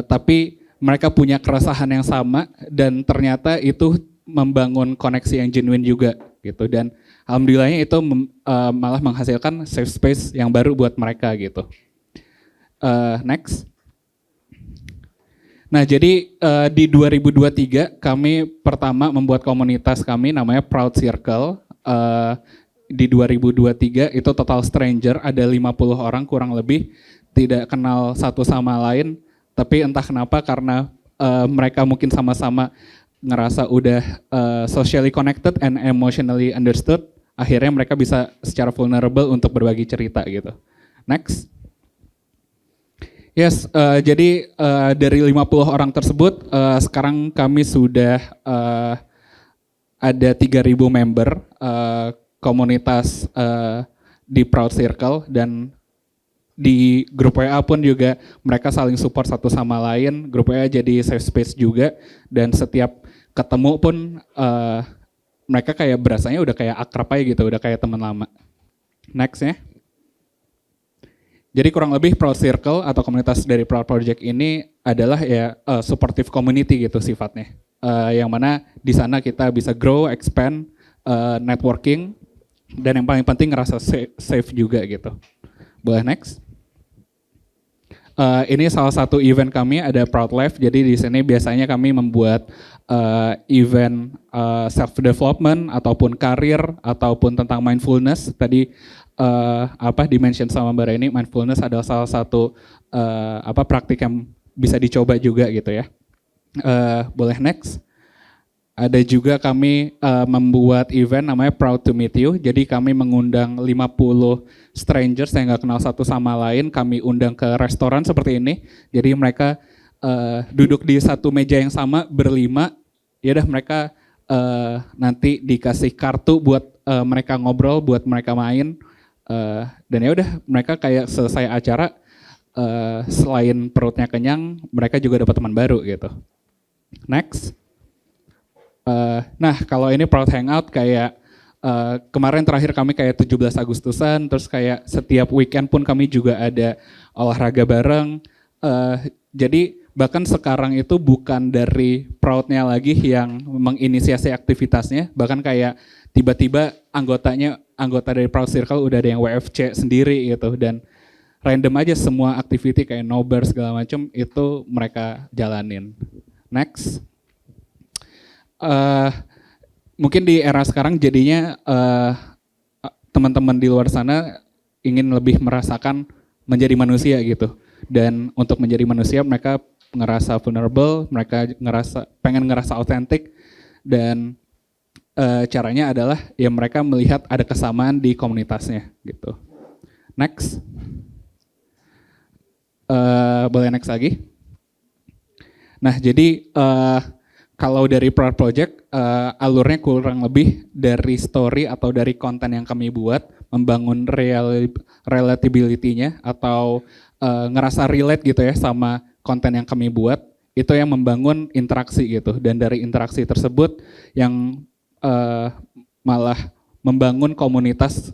tapi mereka punya keresahan yang sama dan ternyata itu membangun koneksi yang genuine juga gitu. Dan alhamdulillahnya itu malah menghasilkan safe space yang baru buat mereka gitu. Next. Nah jadi di 2023 kami pertama membuat komunitas kami namanya Proud Circle. Di 2023 itu total stranger, ada 50 orang kurang lebih, tidak kenal satu sama lain, tapi entah kenapa karena mereka mungkin sama-sama ngerasa udah socially connected and emotionally understood, akhirnya mereka bisa secara vulnerable untuk berbagi cerita gitu. Next. Yes, jadi dari 50 orang tersebut, sekarang kami sudah ada 3.000 member komunitas di Proud Circle, dan di grup WA pun juga mereka saling support satu sama lain. Grup WA jadi safe space juga, dan setiap ketemu pun mereka kayak berasanya udah kayak akrab aja gitu, udah kayak teman lama. Next ya. Jadi kurang lebih Proud Circle atau komunitas dari Proud Project ini adalah ya supportive community gitu sifatnya. Yang mana di sana kita bisa grow, expand, networking, dan yang paling penting ngerasa safe juga gitu. Boleh next. Ini salah satu event kami, ada Proud Life. Jadi di sini biasanya kami membuat event self development ataupun karir ataupun tentang mindfulness. Tadi di-mention sama Mbak Reni, mindfulness adalah salah satu praktik yang bisa dicoba juga gitu ya. Boleh next. Ada juga kami membuat event namanya Proud to Meet You. Jadi kami mengundang 50 strangers yang nggak kenal satu sama lain. Kami undang ke restoran seperti ini. Jadi mereka duduk di satu meja yang sama berlima. Ya udah mereka nanti dikasih kartu buat mereka ngobrol, buat mereka main. Dan ya udah mereka kayak selesai acara, selain perutnya kenyang, mereka juga dapat teman baru gitu. Next. Nah kalau ini Proud Hangout kayak kemarin terakhir kami kayak 17 Agustusan, terus kayak setiap weekend pun kami juga ada olahraga bareng. Jadi bahkan sekarang itu bukan dari Proud-nya lagi yang menginisiasi aktivitasnya, bahkan kayak tiba-tiba anggota dari Proud Circle udah ada yang WFC sendiri gitu, dan random aja semua activity kayak nobar segala macam itu mereka jalanin. Next. Mungkin di era sekarang jadinya teman-teman di luar sana ingin lebih merasakan menjadi manusia gitu, dan untuk menjadi manusia mereka ngerasa vulnerable, mereka pengen ngerasa authentic, dan caranya adalah ya mereka melihat ada kesamaan di komunitasnya gitu. Next. Boleh next lagi. Nah, jadi kalau dari Proud Project, alurnya kurang lebih dari story atau dari konten yang kami buat, membangun relatability-nya atau ngerasa relate gitu ya sama konten yang kami buat, itu yang membangun interaksi gitu. Dan dari interaksi tersebut yang malah membangun komunitas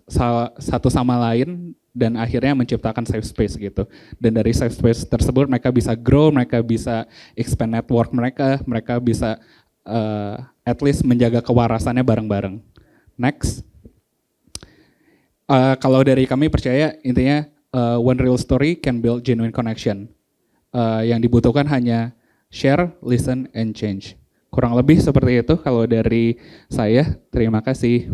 satu sama lain, dan akhirnya menciptakan safe space gitu. Dan dari safe space tersebut mereka bisa grow, mereka bisa expand network mereka bisa at least menjaga kewarasannya bareng-bareng. Next. Kalau dari kami percaya intinya one real story can build genuine connection. Yang dibutuhkan hanya share, listen, and change. Kurang lebih seperti itu kalau dari saya. Terima kasih.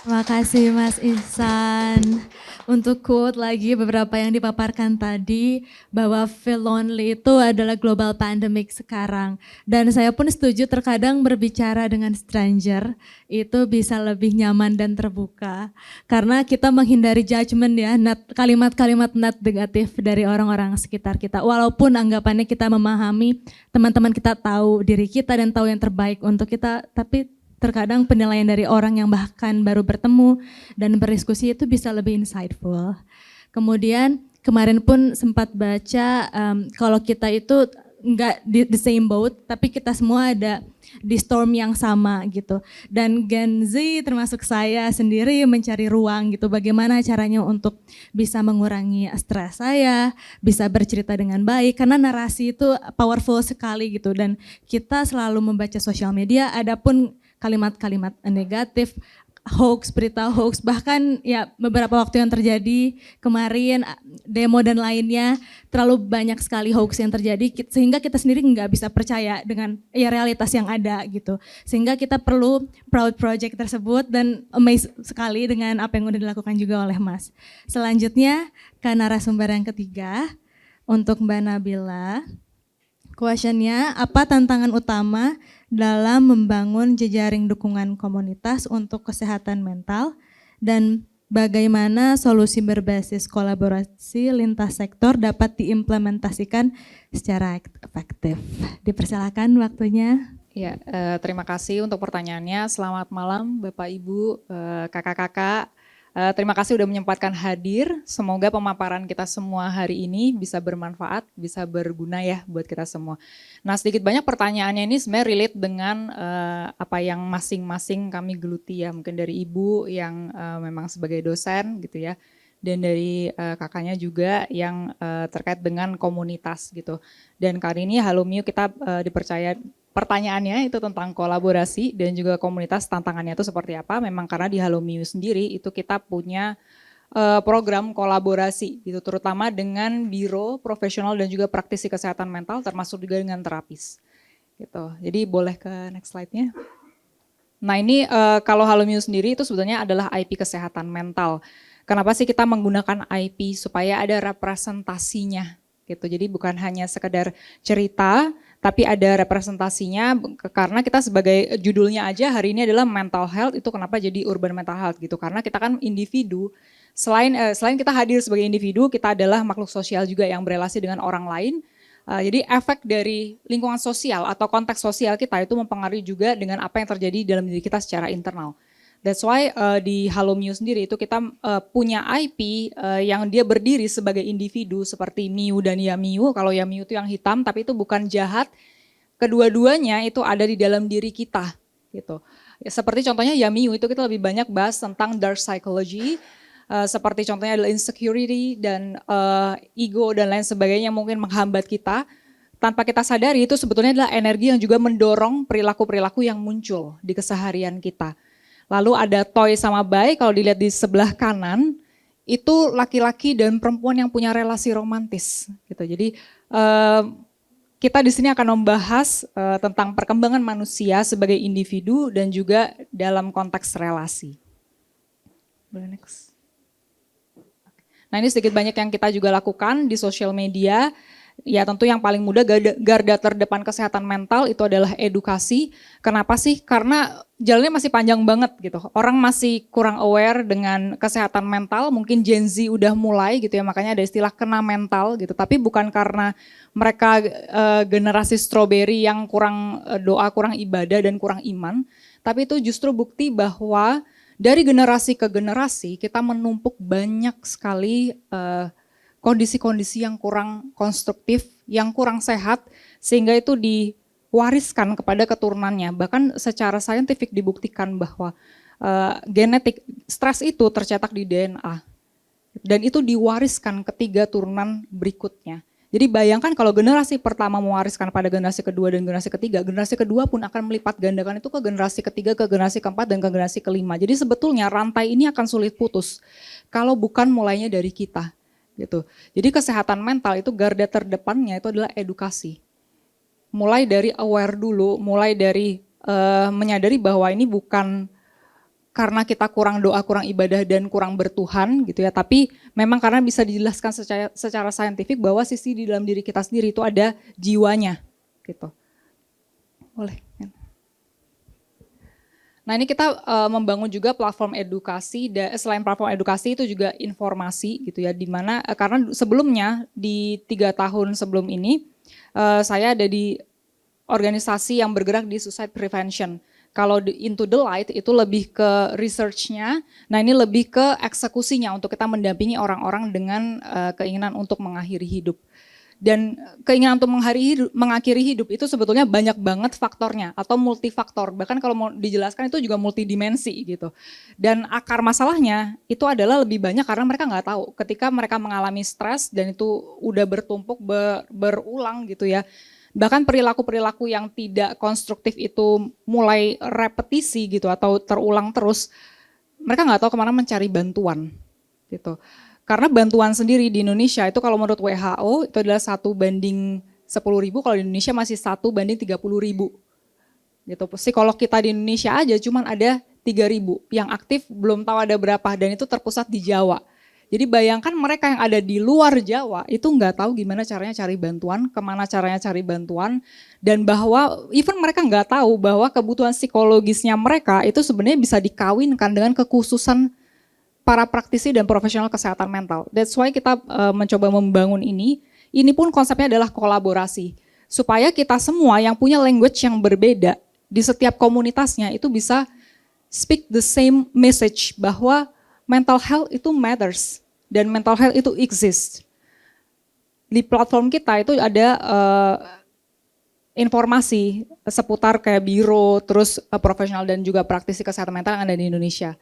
Terima kasih Mas Ihsan. Untuk quote lagi beberapa yang dipaparkan tadi, bahwa feel lonely itu adalah global pandemic sekarang. Dan saya pun setuju, terkadang berbicara dengan stranger itu bisa lebih nyaman dan terbuka. Karena kita menghindari judgment ya, kalimat-kalimat not negatif dari orang-orang sekitar kita. Walaupun anggapannya kita memahami, teman-teman kita tahu diri kita dan tahu yang terbaik untuk kita, tapi terkadang penilaian dari orang yang bahkan baru bertemu dan berdiskusi itu bisa lebih insightful. Kemudian kemarin pun sempat baca kalau kita itu enggak di the same boat, tapi kita semua ada di storm yang sama gitu. Dan Gen Z termasuk saya sendiri mencari ruang gitu, bagaimana caranya untuk bisa mengurangi stres saya, bisa bercerita dengan baik, karena narasi itu powerful sekali gitu. Dan kita selalu membaca sosial media, adapun kalimat-kalimat negatif, hoax, berita hoax, bahkan ya beberapa waktu yang terjadi kemarin, demo dan lainnya, terlalu banyak sekali hoax yang terjadi sehingga kita sendiri nggak bisa percaya dengan ya realitas yang ada gitu. Sehingga kita perlu Proud Project tersebut, dan amazed sekali dengan apa yang udah dilakukan juga oleh Mas. Selanjutnya ke narasumber yang ketiga untuk Mbak Nabila. Questionnya, apa tantangan utama dalam membangun jejaring dukungan komunitas untuk kesehatan mental, dan bagaimana solusi berbasis kolaborasi lintas sektor dapat diimplementasikan secara efektif? Dipersilakan waktunya. Ya, terima kasih untuk pertanyaannya. Selamat malam Bapak Ibu, kakak-kakak. Terima kasih sudah menyempatkan hadir. Semoga pemaparan kita semua hari ini bisa bermanfaat, bisa berguna ya buat kita semua. Nah, sedikit banyak pertanyaannya ini sebenarnya relate dengan apa yang masing-masing kami geluti ya. Mungkin dari Ibu yang memang sebagai dosen gitu ya. Dan dari kakaknya juga yang terkait dengan komunitas gitu. Dan kali ini Halomiu kita dipercaya pertanyaannya itu tentang kolaborasi dan juga komunitas, tantangannya itu seperti apa. Memang karena di Halomiu sendiri itu kita punya program kolaborasi gitu, terutama dengan biro profesional dan juga praktisi kesehatan mental, termasuk juga dengan terapis gitu. Jadi boleh ke next slide-nya. Nah ini kalau Halomiu sendiri itu sebetulnya adalah IP kesehatan mental. Kenapa sih kita menggunakan IP? Supaya ada representasinya gitu. Jadi bukan hanya sekedar cerita, tapi ada representasinya, karena kita sebagai judulnya aja hari ini adalah mental health, itu kenapa jadi urban mental health gitu, karena kita kan individu, selain kita hadir sebagai individu, kita adalah makhluk sosial juga yang berelasi dengan orang lain. Jadi efek dari lingkungan sosial atau konteks sosial kita itu mempengaruhi juga dengan apa yang terjadi dalam diri kita secara internal. That's why di Halomiu sendiri itu kita punya IP yang dia berdiri sebagai individu seperti Miu dan Yamiu. Kalau Yamiu itu yang hitam, tapi itu bukan jahat. Kedua-duanya itu ada di dalam diri kita gitu. Seperti contohnya Yamiu itu kita lebih banyak bahas tentang dark psychology. Seperti contohnya adalah insecurity dan ego dan lain sebagainya yang mungkin menghambat kita. Tanpa kita sadari itu sebetulnya adalah energi yang juga mendorong perilaku-perilaku yang muncul di keseharian kita. Lalu ada Toy sama Bai, kalau dilihat di sebelah kanan, itu laki-laki dan perempuan yang punya relasi romantis. Gitu. Jadi kita di sini akan membahas tentang perkembangan manusia sebagai individu dan juga dalam konteks relasi. Boleh next. Nah ini sedikit banyak yang kita juga lakukan di sosial media. Ya tentu yang paling mudah garda terdepan kesehatan mental itu adalah edukasi. Kenapa sih? Karena jalannya masih panjang banget gitu. Orang masih kurang aware dengan kesehatan mental. Mungkin Gen Z udah mulai gitu ya, makanya ada istilah kena mental gitu. Tapi bukan karena mereka generasi strawberry yang kurang doa, kurang ibadah dan kurang iman. Tapi itu justru bukti bahwa dari generasi ke generasi kita menumpuk banyak sekali kondisi-kondisi yang kurang konstruktif, yang kurang sehat, sehingga itu diwariskan kepada keturunannya. Bahkan secara saintifik dibuktikan bahwa genetik stres itu tercetak di DNA. Dan itu diwariskan ke 3 turunan berikutnya. Jadi bayangkan kalau generasi pertama mewariskan pada generasi kedua dan generasi ketiga, generasi kedua pun akan melipat gandakan itu ke generasi ketiga, ke generasi keempat, dan ke generasi kelima. Jadi sebetulnya rantai ini akan sulit putus kalau bukan mulainya dari kita. Gitu. Jadi kesehatan mental itu garda terdepannya itu adalah edukasi. Mulai dari aware dulu, mulai dari menyadari bahwa ini bukan karena kita kurang doa, kurang ibadah dan kurang bertuhan gitu ya, tapi memang karena bisa dijelaskan secara saintifik bahwa sisi di dalam diri kita sendiri itu ada jiwanya gitu. Boleh. Nah ini kita membangun juga platform edukasi, selain platform edukasi itu juga informasi gitu ya, dimana karena sebelumnya di 3 tahun sebelum ini saya ada di organisasi yang bergerak di suicide prevention. Kalau Into the Light itu lebih ke research-nya, nah ini lebih ke eksekusinya untuk kita mendampingi orang-orang dengan keinginan untuk mengakhiri hidup. Dan keinginan untuk mengakhiri hidup itu sebetulnya banyak banget faktornya atau multifaktor. Bahkan kalau mau dijelaskan itu juga multidimensi gitu. Dan akar masalahnya itu adalah lebih banyak karena mereka nggak tahu. Ketika mereka mengalami stres dan itu udah bertumpuk berulang gitu ya. Bahkan perilaku-perilaku yang tidak konstruktif itu mulai repetisi gitu atau terulang terus. Mereka nggak tahu kemana mencari bantuan gitu. Karena bantuan sendiri di Indonesia itu kalau menurut WHO itu adalah 1:10.000, kalau di Indonesia masih 1:30.000. Gitu. Psikolog kita di Indonesia aja cuman ada 3.000, yang aktif belum tahu ada berapa dan itu terpusat di Jawa. Jadi bayangkan mereka yang ada di luar Jawa itu nggak tahu gimana caranya cari bantuan, kemana caranya cari bantuan, dan bahwa even mereka nggak tahu bahwa kebutuhan psikologisnya mereka itu sebenarnya bisa dikawinkan dengan kekhususan para praktisi dan profesional kesehatan mental. That's why kita mencoba membangun ini. Ini pun konsepnya adalah kolaborasi. Supaya kita semua yang punya language yang berbeda di setiap komunitasnya itu bisa speak the same message bahwa mental health itu matters dan mental health itu exist. Di platform kita itu ada informasi seputar kayak biro, terus profesional dan juga praktisi kesehatan mental yang ada di Indonesia.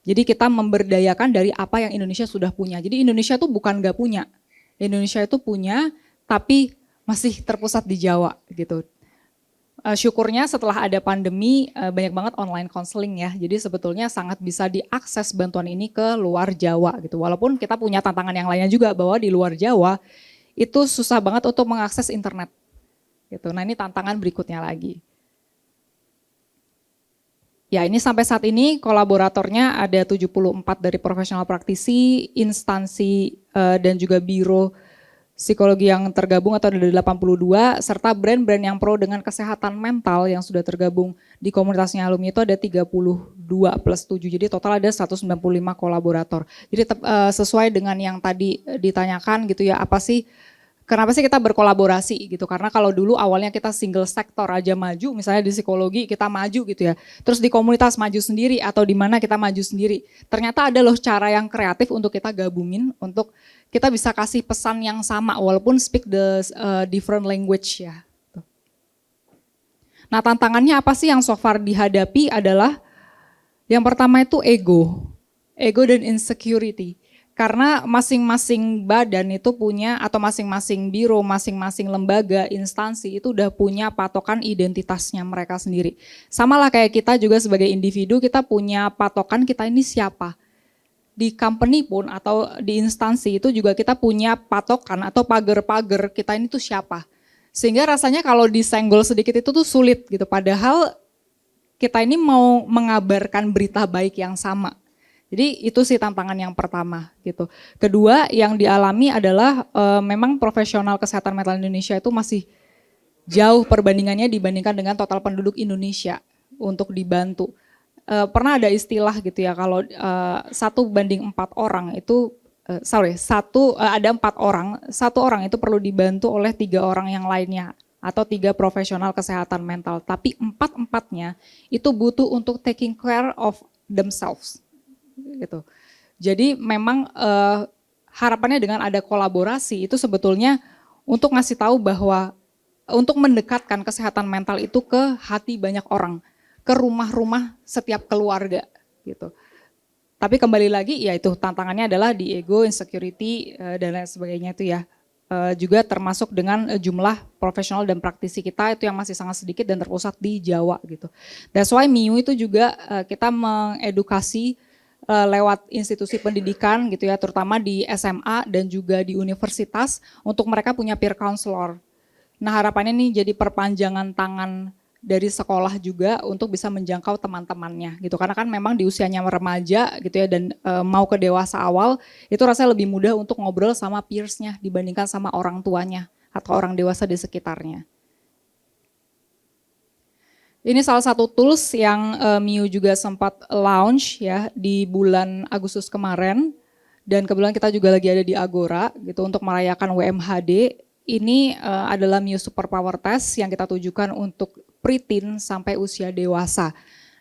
Jadi kita memberdayakan dari apa yang Indonesia sudah punya. Jadi Indonesia itu bukan nggak punya. Indonesia itu punya, tapi masih terpusat di Jawa gitu. Syukurnya setelah ada pandemi banyak banget online counseling ya. Jadi sebetulnya sangat bisa diakses bantuan ini ke luar Jawa gitu. Walaupun kita punya tantangan yang lainnya juga bahwa di luar Jawa itu susah banget untuk mengakses internet. Gitu. Nah ini tantangan berikutnya lagi. Ya ini sampai saat ini kolaboratornya ada 74 dari profesional praktisi, instansi dan juga biro psikologi yang tergabung atau ada 82, serta brand-brand yang pro dengan kesehatan mental yang sudah tergabung di komunitasnya alumni itu ada 32 plus 7, jadi total ada 195 kolaborator. Jadi sesuai dengan yang tadi ditanyakan gitu ya, apa sih, kenapa sih kita berkolaborasi gitu, karena kalau dulu awalnya kita single sektor aja maju, misalnya di psikologi kita maju gitu ya, terus di komunitas maju sendiri atau di mana kita maju sendiri, ternyata ada loh cara yang kreatif untuk kita gabungin, untuk kita bisa kasih pesan yang sama walaupun speak the different language ya. Nah tantangannya apa sih yang so far dihadapi adalah yang pertama itu ego dan insecurity. Karena masing-masing badan itu punya, atau masing-masing biro, masing-masing lembaga, instansi itu udah punya patokan identitasnya mereka sendiri. Sama lah kayak kita juga sebagai individu, kita punya patokan kita ini siapa. Di company pun atau di instansi itu juga kita punya patokan atau pagar-pagar kita ini tuh siapa. Sehingga rasanya kalau disenggol sedikit itu tuh sulit gitu. Padahal kita ini mau mengabarkan berita baik yang sama. Jadi itu sih tantangan yang pertama gitu. Kedua yang dialami adalah memang profesional kesehatan mental Indonesia itu masih jauh perbandingannya dibandingkan dengan total penduduk Indonesia untuk dibantu. Pernah ada istilah gitu ya kalau 1:4 orang itu ada 4 orang, 1 orang itu perlu dibantu oleh 3 orang yang lainnya atau 3 profesional kesehatan mental. Tapi 4-empatnya itu butuh untuk taking care of themselves gitu. Jadi memang harapannya dengan ada kolaborasi itu sebetulnya untuk ngasih tahu bahwa untuk mendekatkan kesehatan mental itu ke hati banyak orang, ke rumah-rumah setiap keluarga gitu. Tapi kembali lagi ya itu tantangannya adalah di ego, insecurity dan lain sebagainya itu ya. Juga termasuk dengan jumlah profesional dan praktisi kita itu yang masih sangat sedikit dan terpusat di Jawa gitu. That's why MIU itu juga kita mengedukasi lewat institusi pendidikan gitu ya, terutama di SMA dan juga di universitas untuk mereka punya peer counselor. Nah harapannya nih jadi perpanjangan tangan dari sekolah juga untuk bisa menjangkau teman-temannya gitu. Karena kan memang di usianya remaja gitu ya dan mau ke dewasa awal itu rasanya lebih mudah untuk ngobrol sama peersnya dibandingkan sama orang tuanya atau orang dewasa di sekitarnya. Ini salah satu tools yang MIU juga sempat launch ya di bulan Agustus kemarin dan kebetulan kita juga lagi ada di Agora gitu untuk merayakan WMHD. Ini adalah MIU Superpower Test yang kita tujukan untuk preteen sampai usia dewasa.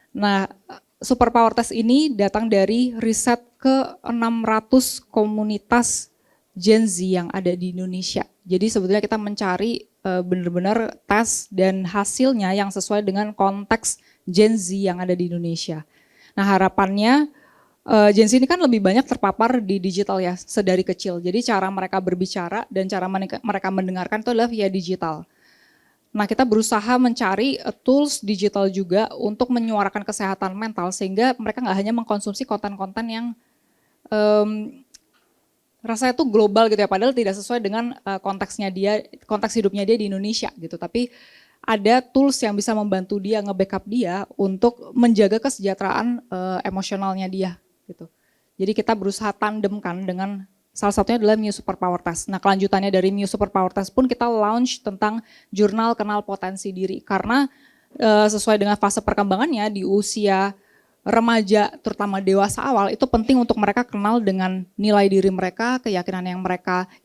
Nah, Superpower Test ini datang dari riset ke 600 komunitas Gen Z yang ada di Indonesia. Jadi sebetulnya kita mencari benar-benar tes dan hasilnya yang sesuai dengan konteks Gen Z yang ada di Indonesia. Nah, harapannya Gen Z ini kan lebih banyak terpapar di digital ya, sedari kecil. Jadi cara mereka berbicara dan cara mereka mendengarkan itu adalah via digital. Nah kita berusaha mencari tools digital juga untuk menyuarakan kesehatan mental sehingga mereka nggak hanya mengkonsumsi konten-konten yang rasanya tuh global gitu ya, padahal tidak sesuai dengan konteksnya dia, konteks hidupnya dia di Indonesia gitu. Tapi ada tools yang bisa membantu dia, nge-backup dia untuk menjaga kesejahteraan emosionalnya dia gitu. Jadi kita berusaha tandemkan dengan salah satunya adalah MIU Superpower Test. Nah kelanjutannya dari MIU Superpower Test pun kita launch tentang jurnal kenal potensi diri. Karena sesuai dengan fase perkembangannya di usia remaja terutama dewasa awal itu penting untuk mereka kenal dengan nilai diri mereka, keyakinan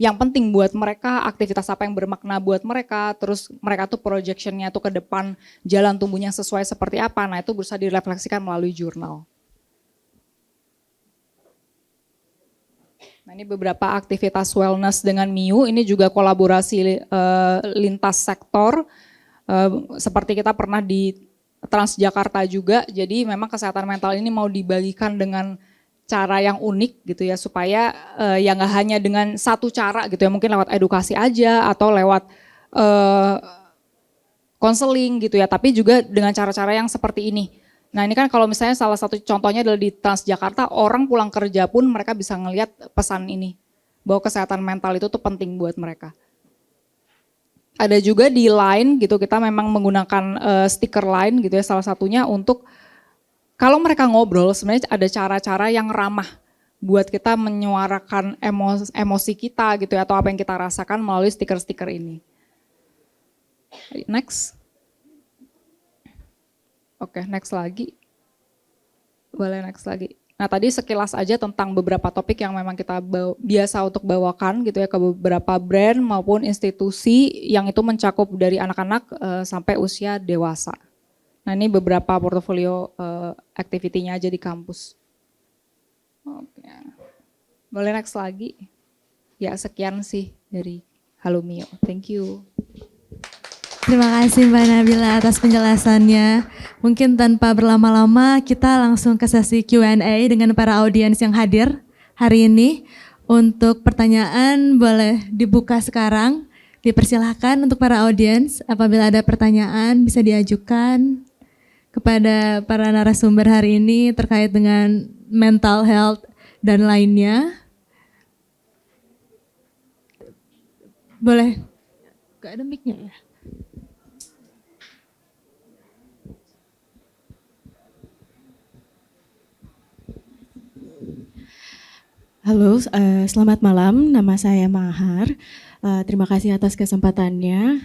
yang penting buat mereka, aktivitas apa yang bermakna buat mereka, terus mereka tuh projectionnya tuh ke depan jalan tumbuhnya sesuai seperti apa. Nah itu berusaha direfleksikan melalui jurnal. Nah ini beberapa aktivitas wellness dengan MIU, ini juga kolaborasi lintas sektor, seperti kita pernah di Transjakarta juga, jadi memang kesehatan mental ini mau dibagikan dengan cara yang unik gitu ya, supaya ya nggak hanya dengan satu cara gitu ya, mungkin lewat edukasi aja atau lewat konseling gitu ya, tapi juga dengan cara-cara yang seperti ini. Nah ini kan kalau misalnya salah satu contohnya adalah di Transjakarta, orang pulang kerja pun mereka bisa ngelihat pesan ini, bahwa kesehatan mental itu tuh penting buat mereka. Ada juga di Line gitu, kita memang menggunakan stiker Line gitu ya, salah satunya untuk kalau mereka ngobrol sebenarnya ada cara-cara yang ramah buat kita menyuarakan emosi kita gitu ya, atau apa yang kita rasakan melalui stiker-stiker ini. Next. Oke, next lagi. Boleh next lagi. Nah tadi sekilas aja tentang beberapa topik yang memang kita biasa untuk bawakan gitu ya ke beberapa brand maupun institusi yang itu mencakup dari anak-anak sampai usia dewasa. Nah ini beberapa portofolio activity-nya aja di kampus. Oke. Boleh next lagi. Ya sekian sih dari Halo MIU. Thank you. Terima kasih Mbak Nabila atas penjelasannya. Mungkin tanpa berlama-lama kita langsung ke sesi Q&A dengan para audiens yang hadir hari ini. Untuk pertanyaan boleh dibuka sekarang. Dipersilahkan untuk para audiens apabila ada pertanyaan bisa diajukan kepada para narasumber hari ini terkait dengan mental health dan lainnya. Boleh? Gak ada mic-nya ya? Halo, selamat malam. Nama saya Mahar. Terima kasih atas kesempatannya.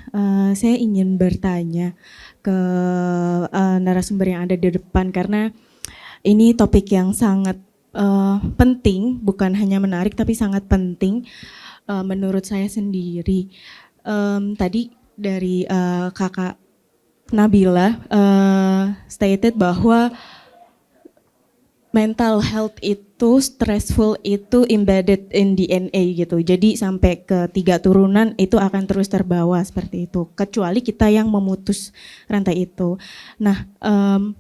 Saya ingin bertanya ke narasumber yang ada di depan karena ini topik yang sangat penting, bukan hanya menarik tapi sangat penting menurut saya sendiri. Tadi dari Kakak Nabila stated bahwa mental health itu stressful itu embedded in DNA gitu. Jadi sampai ke 3 turunan itu akan terus terbawa seperti itu. Kecuali kita yang memutus rantai itu. Nah,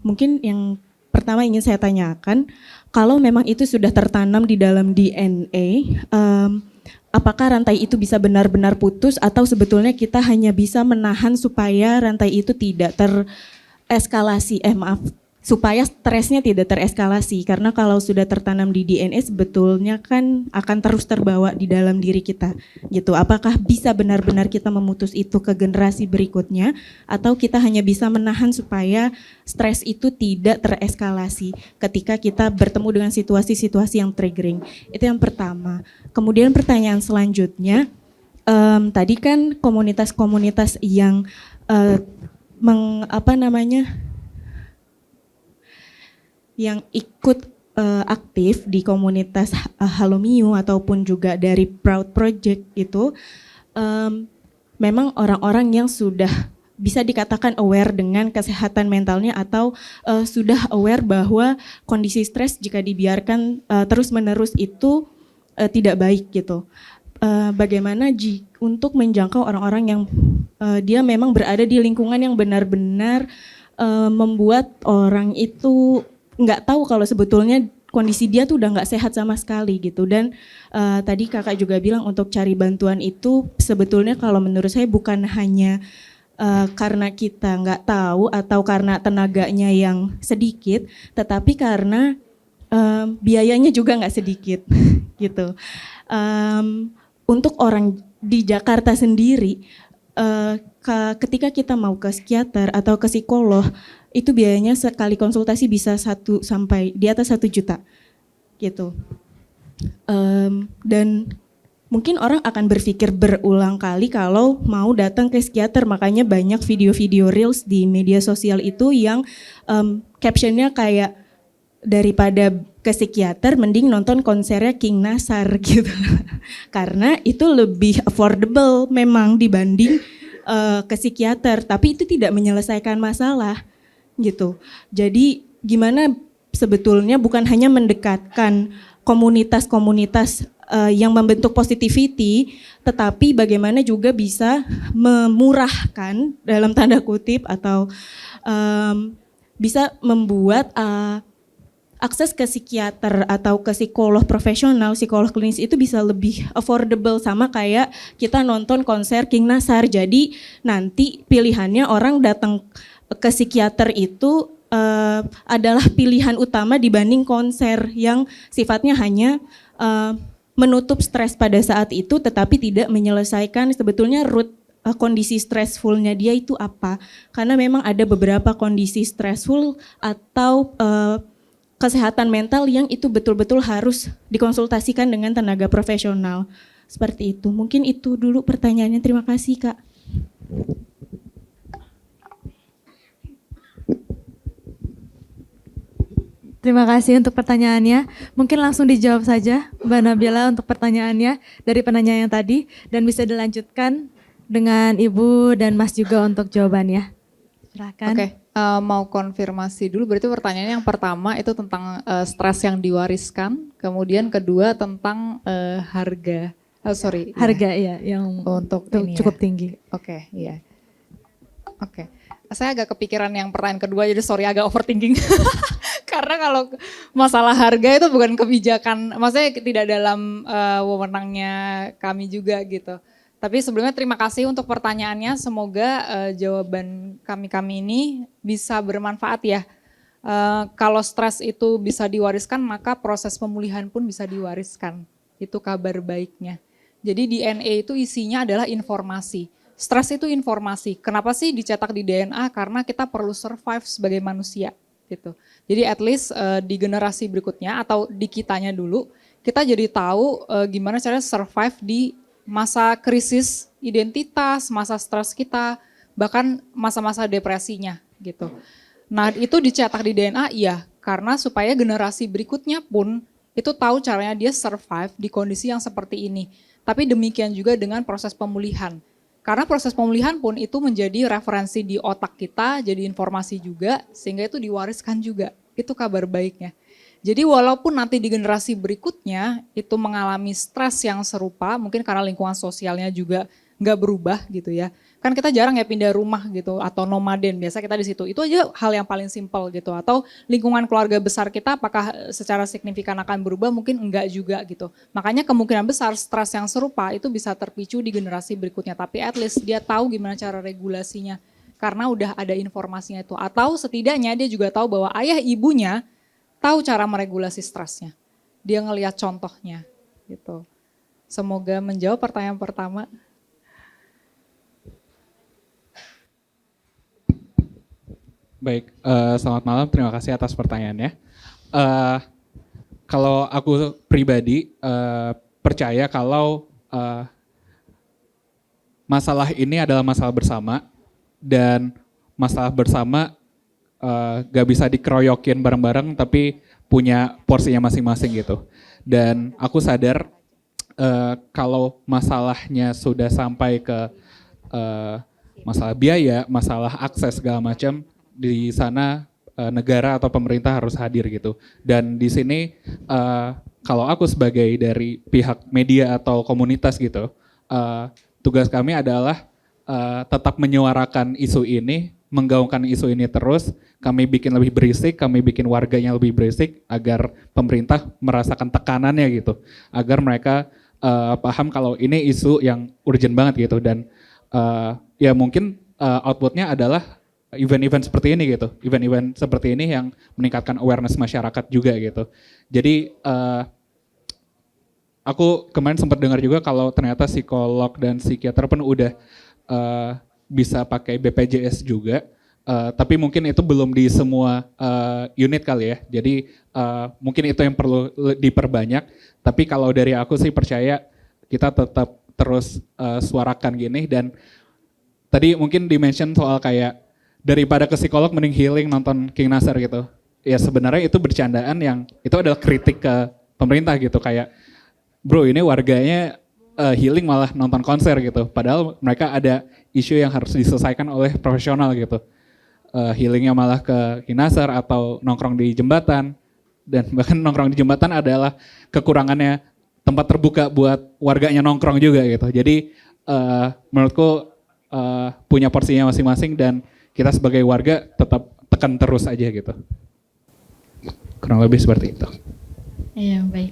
mungkin yang pertama ingin saya tanyakan, kalau memang itu sudah tertanam di dalam DNA, apakah rantai itu bisa benar-benar putus atau sebetulnya kita hanya bisa menahan supaya rantai itu tidak tereskalasi, supaya stresnya tidak tereskalasi, karena kalau sudah tertanam di DNA sebetulnya kan akan terus terbawa di dalam diri kita gitu. Apakah bisa benar-benar kita memutus itu ke generasi berikutnya atau kita hanya bisa menahan supaya stres itu tidak tereskalasi ketika kita bertemu dengan situasi-situasi yang triggering. Itu yang pertama. Kemudian pertanyaan selanjutnya, tadi kan komunitas-komunitas yang yang ikut aktif di komunitas Halomiu ataupun juga dari Proud Project itu memang orang-orang yang sudah bisa dikatakan aware dengan kesehatan mentalnya atau sudah aware bahwa kondisi stres jika dibiarkan terus-menerus itu tidak baik gitu. Bagaimana untuk menjangkau orang-orang yang dia memang berada di lingkungan yang benar-benar membuat orang itu nggak tahu kalau sebetulnya kondisi dia tuh udah nggak sehat sama sekali gitu. Dan tadi kakak juga bilang untuk cari bantuan itu sebetulnya kalau menurut saya bukan hanya karena kita nggak tahu atau karena tenaganya yang sedikit, tetapi karena biayanya juga nggak sedikit gitu. Untuk orang di Jakarta sendiri, ketika kita mau ke psikiater atau ke psikolog, itu biayanya sekali konsultasi bisa 1 sampai di atas 1 juta gitu. Dan mungkin orang akan berpikir berulang kali kalau mau datang ke psikiater, makanya banyak video-video reels di media sosial itu yang captionnya kayak daripada ke psikiater mending nonton konsernya King Nasar gitu. Karena itu lebih affordable memang dibanding ke psikiater, tapi itu tidak menyelesaikan masalah gitu. Jadi gimana sebetulnya bukan hanya mendekatkan komunitas-komunitas yang membentuk positivity, tetapi bagaimana juga bisa memurahkan dalam tanda kutip atau bisa membuat akses ke psikiater atau ke psikolog profesional, psikolog klinis itu bisa lebih affordable, sama kayak kita nonton konser King Nasar. Jadi nanti pilihannya orang datang ke psikiater itu adalah pilihan utama dibanding konser yang sifatnya hanya menutup stres pada saat itu tetapi tidak menyelesaikan sebetulnya root kondisi stressfulnya dia itu apa. Karena memang ada beberapa kondisi stressful atau kesehatan mental yang itu betul-betul harus dikonsultasikan dengan tenaga profesional. Seperti itu. Mungkin itu dulu pertanyaannya. Terima kasih, Kak. Terima kasih untuk pertanyaannya. Mungkin langsung dijawab saja Mbak Nabila untuk pertanyaannya dari penanya yang tadi dan bisa dilanjutkan dengan Ibu dan Mas juga untuk jawabannya. Silakan. Oke, mau konfirmasi dulu. Berarti pertanyaannya yang pertama itu tentang stres yang diwariskan, kemudian kedua tentang harga. Harga ya yang untuk cukup tinggi. Oke, iya. Oke. Saya agak kepikiran yang pertanyaan kedua, jadi sorry agak overthinking. Karena kalau masalah harga itu bukan kebijakan, maksudnya tidak dalam wewenangnya kami juga gitu. Tapi sebelumnya terima kasih untuk pertanyaannya, semoga jawaban kami ini bisa bermanfaat ya. Kalau stres itu bisa diwariskan, maka proses pemulihan pun bisa diwariskan. Itu kabar baiknya. Jadi DNA itu isinya adalah informasi. Stres itu informasi. Kenapa sih dicetak di DNA? Karena kita perlu survive sebagai manusia gitu. Jadi at least di generasi berikutnya atau di kitanya dulu, kita jadi tahu gimana caranya survive di masa krisis identitas, masa stres kita, bahkan masa-masa depresinya gitu. Nah itu dicetak di DNA iya, karena supaya generasi berikutnya pun itu tahu caranya dia survive di kondisi yang seperti ini. Tapi demikian juga dengan proses pemulihan. Karena proses pemulihan pun itu menjadi referensi di otak kita, jadi informasi juga, sehingga itu diwariskan juga. Itu kabar baiknya. Jadi walaupun nanti di generasi berikutnya itu mengalami stres yang serupa, mungkin karena lingkungan sosialnya juga nggak berubah gitu ya. Kan kita jarang ya pindah rumah gitu atau nomaden, biasa kita di situ. Itu aja hal yang paling simpel gitu. Atau lingkungan keluarga besar kita apakah secara signifikan akan berubah, mungkin enggak juga gitu. Makanya kemungkinan besar stres yang serupa itu bisa terpicu di generasi berikutnya. Tapi at least dia tahu gimana cara regulasinya. Karena udah ada informasinya itu. Atau setidaknya dia juga tahu bahwa ayah ibunya tahu cara meregulasi stresnya. Dia ngelihat contohnya gitu. Semoga menjawab pertanyaan pertama. Baik, selamat malam. Terima kasih atas pertanyaannya. Kalau aku pribadi percaya kalau masalah ini adalah masalah bersama dan masalah bersama gak bisa dikeroyokin bareng-bareng tapi punya porsinya masing-masing gitu. Dan aku sadar kalau masalahnya sudah sampai ke masalah biaya, masalah akses segala macam, di sana negara atau pemerintah harus hadir gitu. Dan di sini kalau aku sebagai dari pihak media atau komunitas gitu, tugas kami adalah tetap menyuarakan isu ini, menggaungkan isu ini terus. Kami bikin lebih berisik, kami bikin warganya lebih berisik agar pemerintah merasakan tekanannya gitu, agar mereka paham kalau ini isu yang urgent banget gitu. Dan ya mungkin outputnya adalah event-event seperti ini gitu, event-event seperti ini yang meningkatkan awareness masyarakat juga gitu. Jadi aku kemarin sempat dengar juga kalau ternyata psikolog dan psikiater pun udah bisa pakai BPJS juga, tapi mungkin itu belum di semua unit kali ya. Jadi mungkin itu yang perlu diperbanyak. Tapi kalau dari aku sih percaya kita tetap terus suarakan gini. Dan tadi mungkin di-mention soal kayak daripada ke psikolog mending healing nonton King Nasar gitu. Ya sebenarnya itu bercandaan yang itu adalah kritik ke pemerintah gitu. Kayak bro ini warganya healing malah nonton konser gitu. Padahal mereka ada isu yang harus diselesaikan oleh profesional gitu. Healingnya malah ke King Nasar atau nongkrong di jembatan. Dan bahkan nongkrong di jembatan adalah kekurangannya tempat terbuka buat warganya nongkrong juga gitu. Jadi menurutku punya porsinya masing-masing dan kita sebagai warga tetap tekan terus aja gitu. Kurang lebih seperti itu. Iya, baik.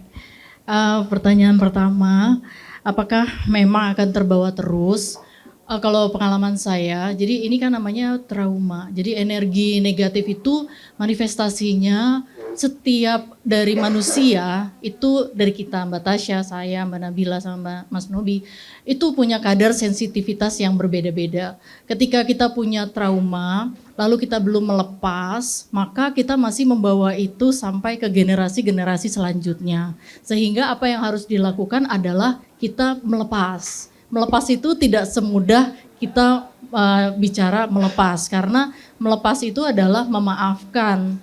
Pertanyaan pertama, apakah memang akan terbawa terus? Kalau pengalaman saya, jadi ini kan namanya trauma. Jadi energi negatif itu manifestasinya setiap dari manusia, itu dari kita, Mbak Tasya, saya, Mbak Nabila, sama Mas Nobi, itu punya kadar sensitivitas yang berbeda-beda. Ketika kita punya trauma, lalu kita belum melepas, maka kita masih membawa itu sampai ke generasi-generasi selanjutnya. Sehingga apa yang harus dilakukan adalah kita melepas. Melepas itu tidak semudah kita bicara melepas, karena melepas itu adalah memaafkan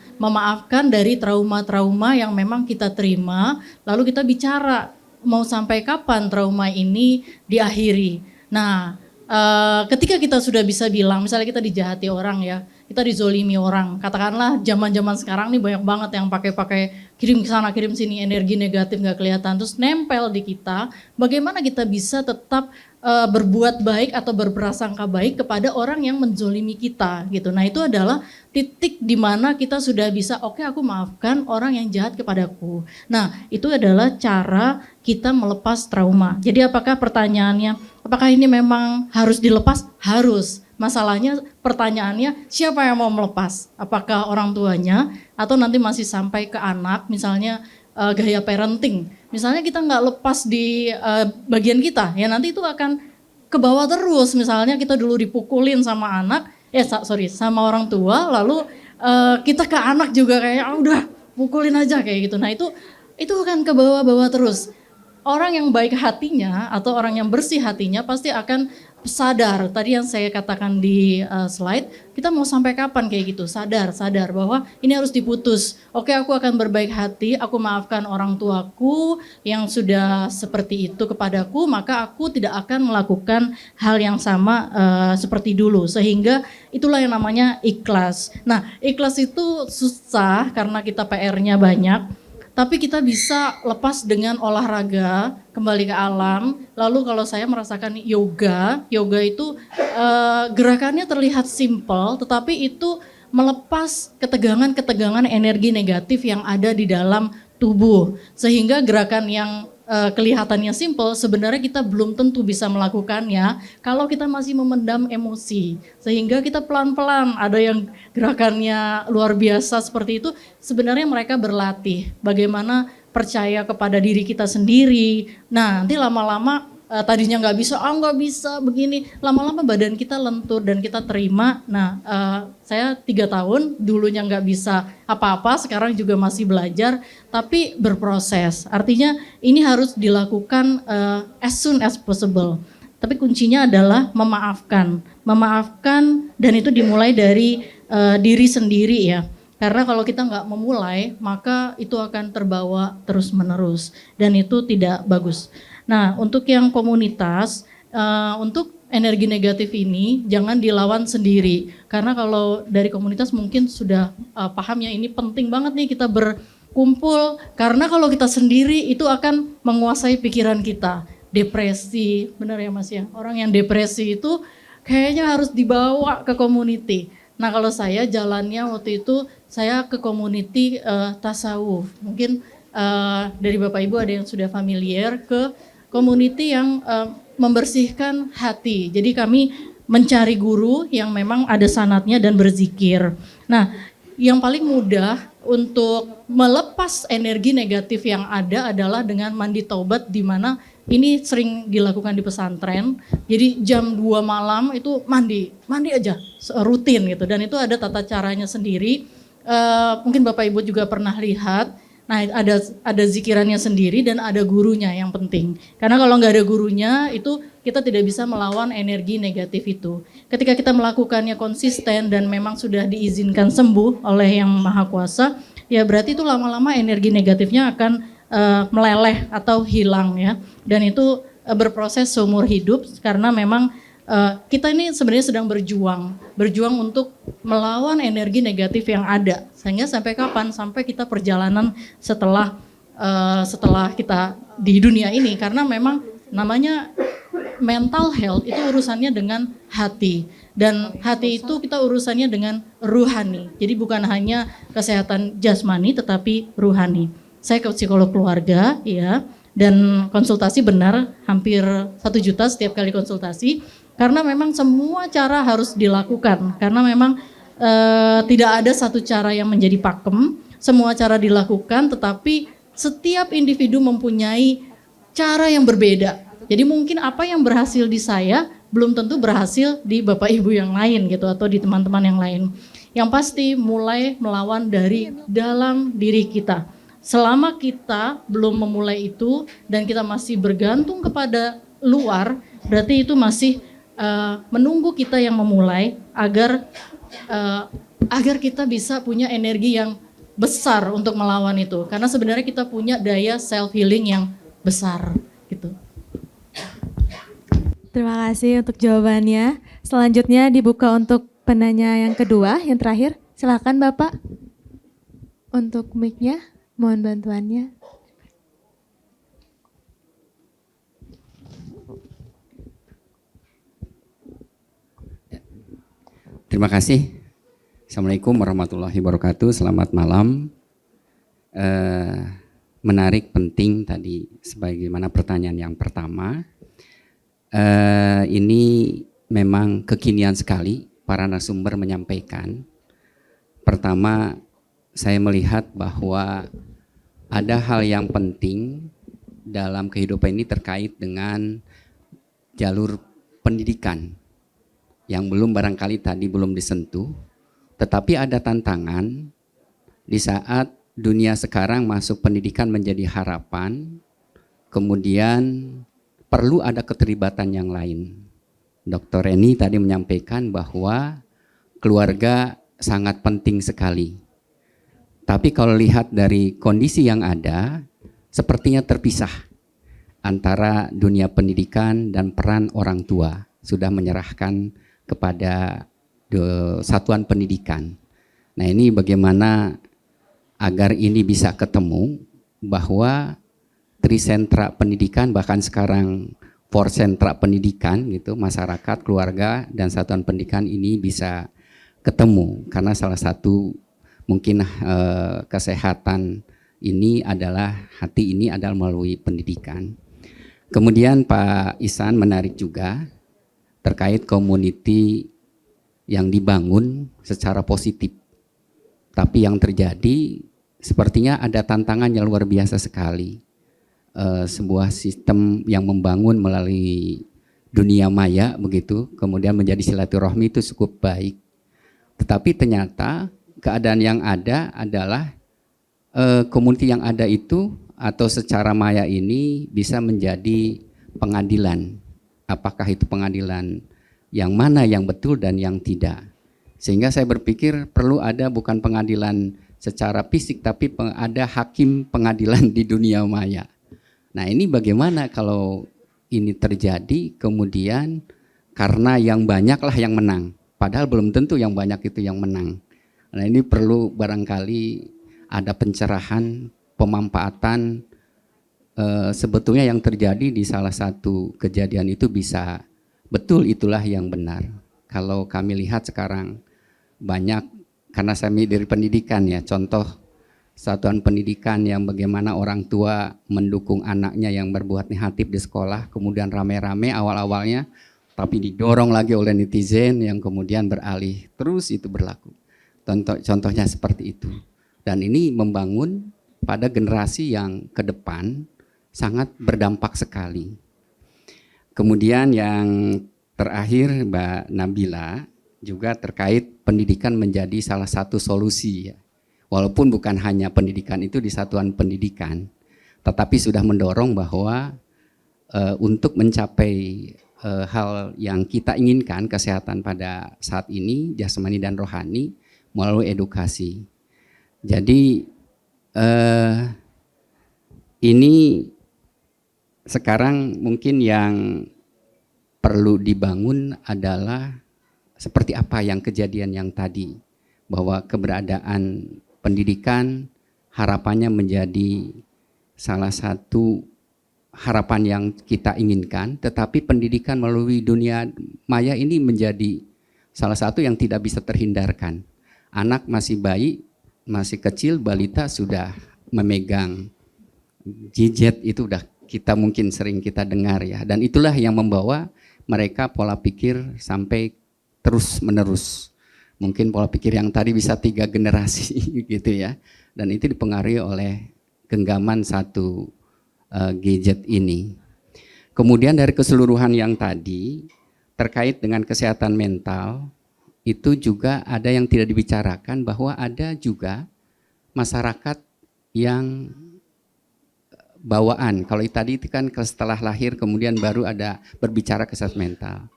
dari trauma-trauma yang memang kita terima, lalu kita bicara mau sampai kapan trauma ini diakhiri. Nah, ketika kita sudah bisa bilang, misalnya kita dijahati orang ya, kita dizolimi orang, katakanlah zaman-zaman sekarang nih banyak banget yang pakai kirim ke sana kirim sini energi negatif nggak kelihatan, terus nempel di kita, bagaimana kita bisa tetap berbuat baik atau berprasangka baik kepada orang yang menzolimi kita gitu. Nah itu adalah titik di mana kita sudah bisa oke, aku maafkan orang yang jahat kepadaku. Nah itu adalah cara kita melepas trauma. Jadi apakah pertanyaannya, apakah ini memang harus dilepas? Harus. Masalahnya pertanyaannya siapa yang mau melepas? Apakah orang tuanya atau nanti masih sampai ke anak, misalnya gaya parenting. Misalnya kita nggak lepas di bagian kita, ya nanti itu akan ke bawah terus. Misalnya kita dulu dipukulin sama anak, sama orang tua, lalu kita ke anak juga kayak udah pukulin aja kayak gitu. Nah itu akan ke bawah-bawah terus. Orang yang baik hatinya atau orang yang bersih hatinya pasti akan sadar. Tadi yang saya katakan di slide, kita mau sampai kapan kayak gitu? Sadar bahwa ini harus diputus. Oke, aku akan berbaik hati, aku maafkan orang tuaku yang sudah seperti itu kepadaku, maka aku tidak akan melakukan hal yang sama seperti dulu. Sehingga itulah yang namanya ikhlas. Nah, ikhlas itu susah karena kita PR-nya banyak. Tapi kita bisa lepas dengan olahraga, kembali ke alam. Lalu kalau saya merasakan yoga itu gerakannya terlihat simpel, tetapi itu melepas ketegangan-ketegangan energi negatif yang ada di dalam tubuh. Sehingga gerakan yang kelihatannya simpel, sebenarnya kita belum tentu bisa melakukannya kalau kita masih memendam emosi. Sehingga kita pelan-pelan, ada yang gerakannya luar biasa seperti itu, sebenarnya mereka berlatih bagaimana percaya kepada diri kita sendiri. Nah, nanti lama-lama tadinya nggak bisa begini, lama-lama badan kita lentur dan kita terima. Nah, saya 3 tahun dulunya nggak bisa apa-apa, sekarang juga masih belajar, tapi berproses. Artinya ini harus dilakukan as soon as possible. Tapi kuncinya adalah memaafkan dan itu dimulai dari diri sendiri ya. Karena kalau kita nggak memulai, maka itu akan terbawa terus-menerus dan itu tidak bagus. Nah, untuk yang komunitas, untuk energi negatif ini jangan dilawan sendiri. Karena kalau dari komunitas mungkin sudah paham ya, ini penting banget nih kita berkumpul. Karena kalau kita sendiri itu akan menguasai pikiran kita. Depresi, benar ya Mas ya? Orang yang depresi itu kayaknya harus dibawa ke community. Nah, kalau saya jalannya waktu itu saya ke community tasawuf. Mungkin dari Bapak Ibu ada yang sudah familiar ke community yang membersihkan hati. Jadi kami mencari guru yang memang ada sanatnya dan berzikir. Nah, yang paling mudah untuk melepas energi negatif yang ada adalah dengan mandi taubat, di mana ini sering dilakukan di pesantren. Jadi jam 2 malam itu mandi aja rutin gitu. Dan itu ada tata caranya sendiri. Mungkin Bapak Ibu juga pernah lihat. Nah, ada zikirannya sendiri dan ada gurunya yang penting. Karena kalau nggak ada gurunya itu kita tidak bisa melawan energi negatif itu. Ketika kita melakukannya konsisten dan memang sudah diizinkan sembuh oleh Yang Maha Kuasa, ya berarti itu lama-lama energi negatifnya akan meleleh atau hilang ya. Dan itu berproses seumur hidup karena memang kita ini sebenarnya sedang berjuang untuk melawan energi negatif yang ada. Sehingga sampai kapan? Sampai kita perjalanan setelah kita di dunia ini. Karena memang namanya mental health itu urusannya dengan hati. Dan hati itu kita urusannya dengan ruhani. Jadi bukan hanya kesehatan jasmani tetapi ruhani. Saya ke psikolog keluarga ya, dan konsultasi benar hampir 1 juta setiap kali konsultasi. Karena memang semua cara harus dilakukan, karena memang tidak ada satu cara yang menjadi pakem, semua cara dilakukan, tetapi setiap individu mempunyai cara yang berbeda. Jadi mungkin apa yang berhasil di saya, belum tentu berhasil di Bapak Ibu yang lain gitu, atau di teman-teman yang lain. Yang pasti mulai melawan dari dalam diri kita. Selama kita belum memulai itu, dan kita masih bergantung kepada luar, berarti itu masih menunggu kita yang memulai agar kita bisa punya energi yang besar untuk melawan itu. Karena sebenarnya kita punya daya self healing yang besar gitu. Terima kasih untuk jawabannya. Selanjutnya dibuka untuk penanya yang kedua, yang terakhir. Silakan Bapak. Untuk mic-nya, mohon bantuannya. Terima kasih. Assalamualaikum warahmatullahi wabarakatuh. Selamat malam. Menarik, penting tadi sebagaimana pertanyaan yang pertama. Ini memang kekinian sekali para narasumber menyampaikan. Pertama, saya melihat bahwa ada hal yang penting dalam kehidupan ini terkait dengan jalur pendidikan yang belum disentuh, tetapi ada tantangan di saat dunia sekarang masuk pendidikan menjadi harapan, kemudian perlu ada keterlibatan yang lain. Dr. Reni tadi menyampaikan bahwa keluarga sangat penting sekali. Tapi kalau lihat dari kondisi yang ada, sepertinya terpisah antara dunia pendidikan dan peran orang tua sudah menyerahkan kepada satuan pendidikan. Nah, ini bagaimana agar ini bisa ketemu, bahwa trisentra pendidikan, bahkan sekarang 4 sentra pendidikan gitu, masyarakat, keluarga, dan satuan pendidikan ini bisa ketemu, karena salah satu mungkin kesehatan ini adalah, hati ini adalah melalui pendidikan. Kemudian Pak Ihsan menarik juga terkait community yang dibangun secara positif. Tapi yang terjadi sepertinya ada tantangan yang luar biasa sekali. Sebuah sistem yang membangun melalui dunia maya begitu, kemudian menjadi silaturahmi itu cukup baik. Tetapi ternyata keadaan yang ada adalah community yang ada itu atau secara maya ini bisa menjadi pengadilan. Apakah itu pengadilan yang mana yang betul dan yang tidak. Sehingga saya berpikir perlu ada bukan pengadilan secara fisik, tapi ada hakim pengadilan di dunia maya. Nah, ini bagaimana kalau ini terjadi kemudian karena yang banyaklah yang menang. Padahal belum tentu yang banyak itu yang menang. Nah, ini perlu barangkali ada pencerahan, pemanfaatan sebetulnya yang terjadi di salah satu kejadian itu bisa betul itulah yang benar. Kalau kami lihat sekarang banyak, karena saya dari pendidikan ya, contoh satuan pendidikan yang bagaimana orang tua mendukung anaknya yang berbuat negatif di sekolah, kemudian rame-rame awal-awalnya, tapi didorong lagi oleh netizen yang kemudian beralih, terus itu berlaku. Contohnya seperti itu. Dan ini membangun pada generasi yang ke depan sangat berdampak sekali. Kemudian yang terakhir Mbak Nabila juga terkait pendidikan menjadi salah satu solusi ya. Walaupun bukan hanya pendidikan itu di satuan pendidikan, tetapi sudah mendorong bahwa untuk mencapai hal yang kita inginkan, kesehatan pada saat ini, jasmani dan rohani, melalui edukasi. Jadi ini sekarang mungkin yang perlu dibangun adalah seperti apa yang kejadian yang tadi, bahwa keberadaan pendidikan harapannya menjadi salah satu harapan yang kita inginkan, tetapi pendidikan melalui dunia maya ini menjadi salah satu yang tidak bisa terhindarkan. Anak masih bayi, masih kecil, balita sudah memegang gadget, itu udah kita mungkin sering kita dengar ya, dan itulah yang membawa mereka pola pikir sampai terus menerus. Mungkin pola pikir yang tadi bisa 3 generasi gitu ya, dan itu dipengaruhi oleh genggaman satu gadget ini. Kemudian dari keseluruhan yang tadi terkait dengan kesehatan mental, itu juga ada yang tidak dibicarakan, bahwa ada juga masyarakat yang bawaan. Kalau tadi itu kan setelah lahir kemudian baru ada berbicara kesehatan mental,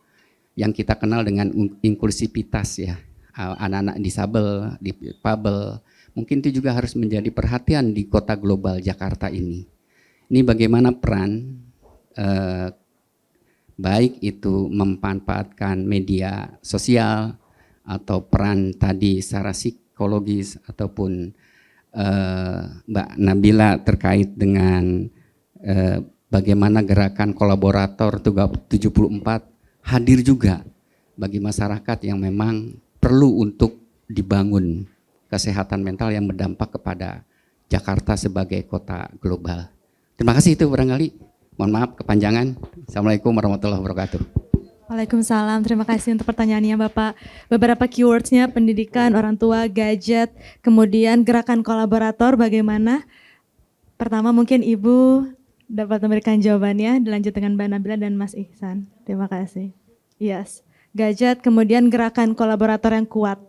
yang kita kenal dengan inklusivitas ya, anak-anak disabel, difabel. Mungkin itu juga harus menjadi perhatian di kota global Jakarta ini. Ini bagaimana peran baik itu memanfaatkan media sosial atau peran tadi secara psikologis ataupun Mbak Nabila terkait dengan bagaimana gerakan kolaborator 74 hadir juga bagi masyarakat yang memang perlu untuk dibangun kesehatan mental yang berdampak kepada Jakarta sebagai kota global. Terima kasih, itu barangkali. Mohon maaf kepanjangan. Assalamualaikum warahmatullahi wabarakatuh. Waalaikumsalam, terima kasih untuk pertanyaannya Bapak. Beberapa keywordsnya pendidikan, orang tua, gadget, kemudian gerakan kolaborator bagaimana? Pertama mungkin Ibu dapat memberikan jawabannya, dilanjut dengan Mbak Nabila dan Mas Ihsan. Terima kasih. Yes, gadget, kemudian gerakan kolaborator yang kuat.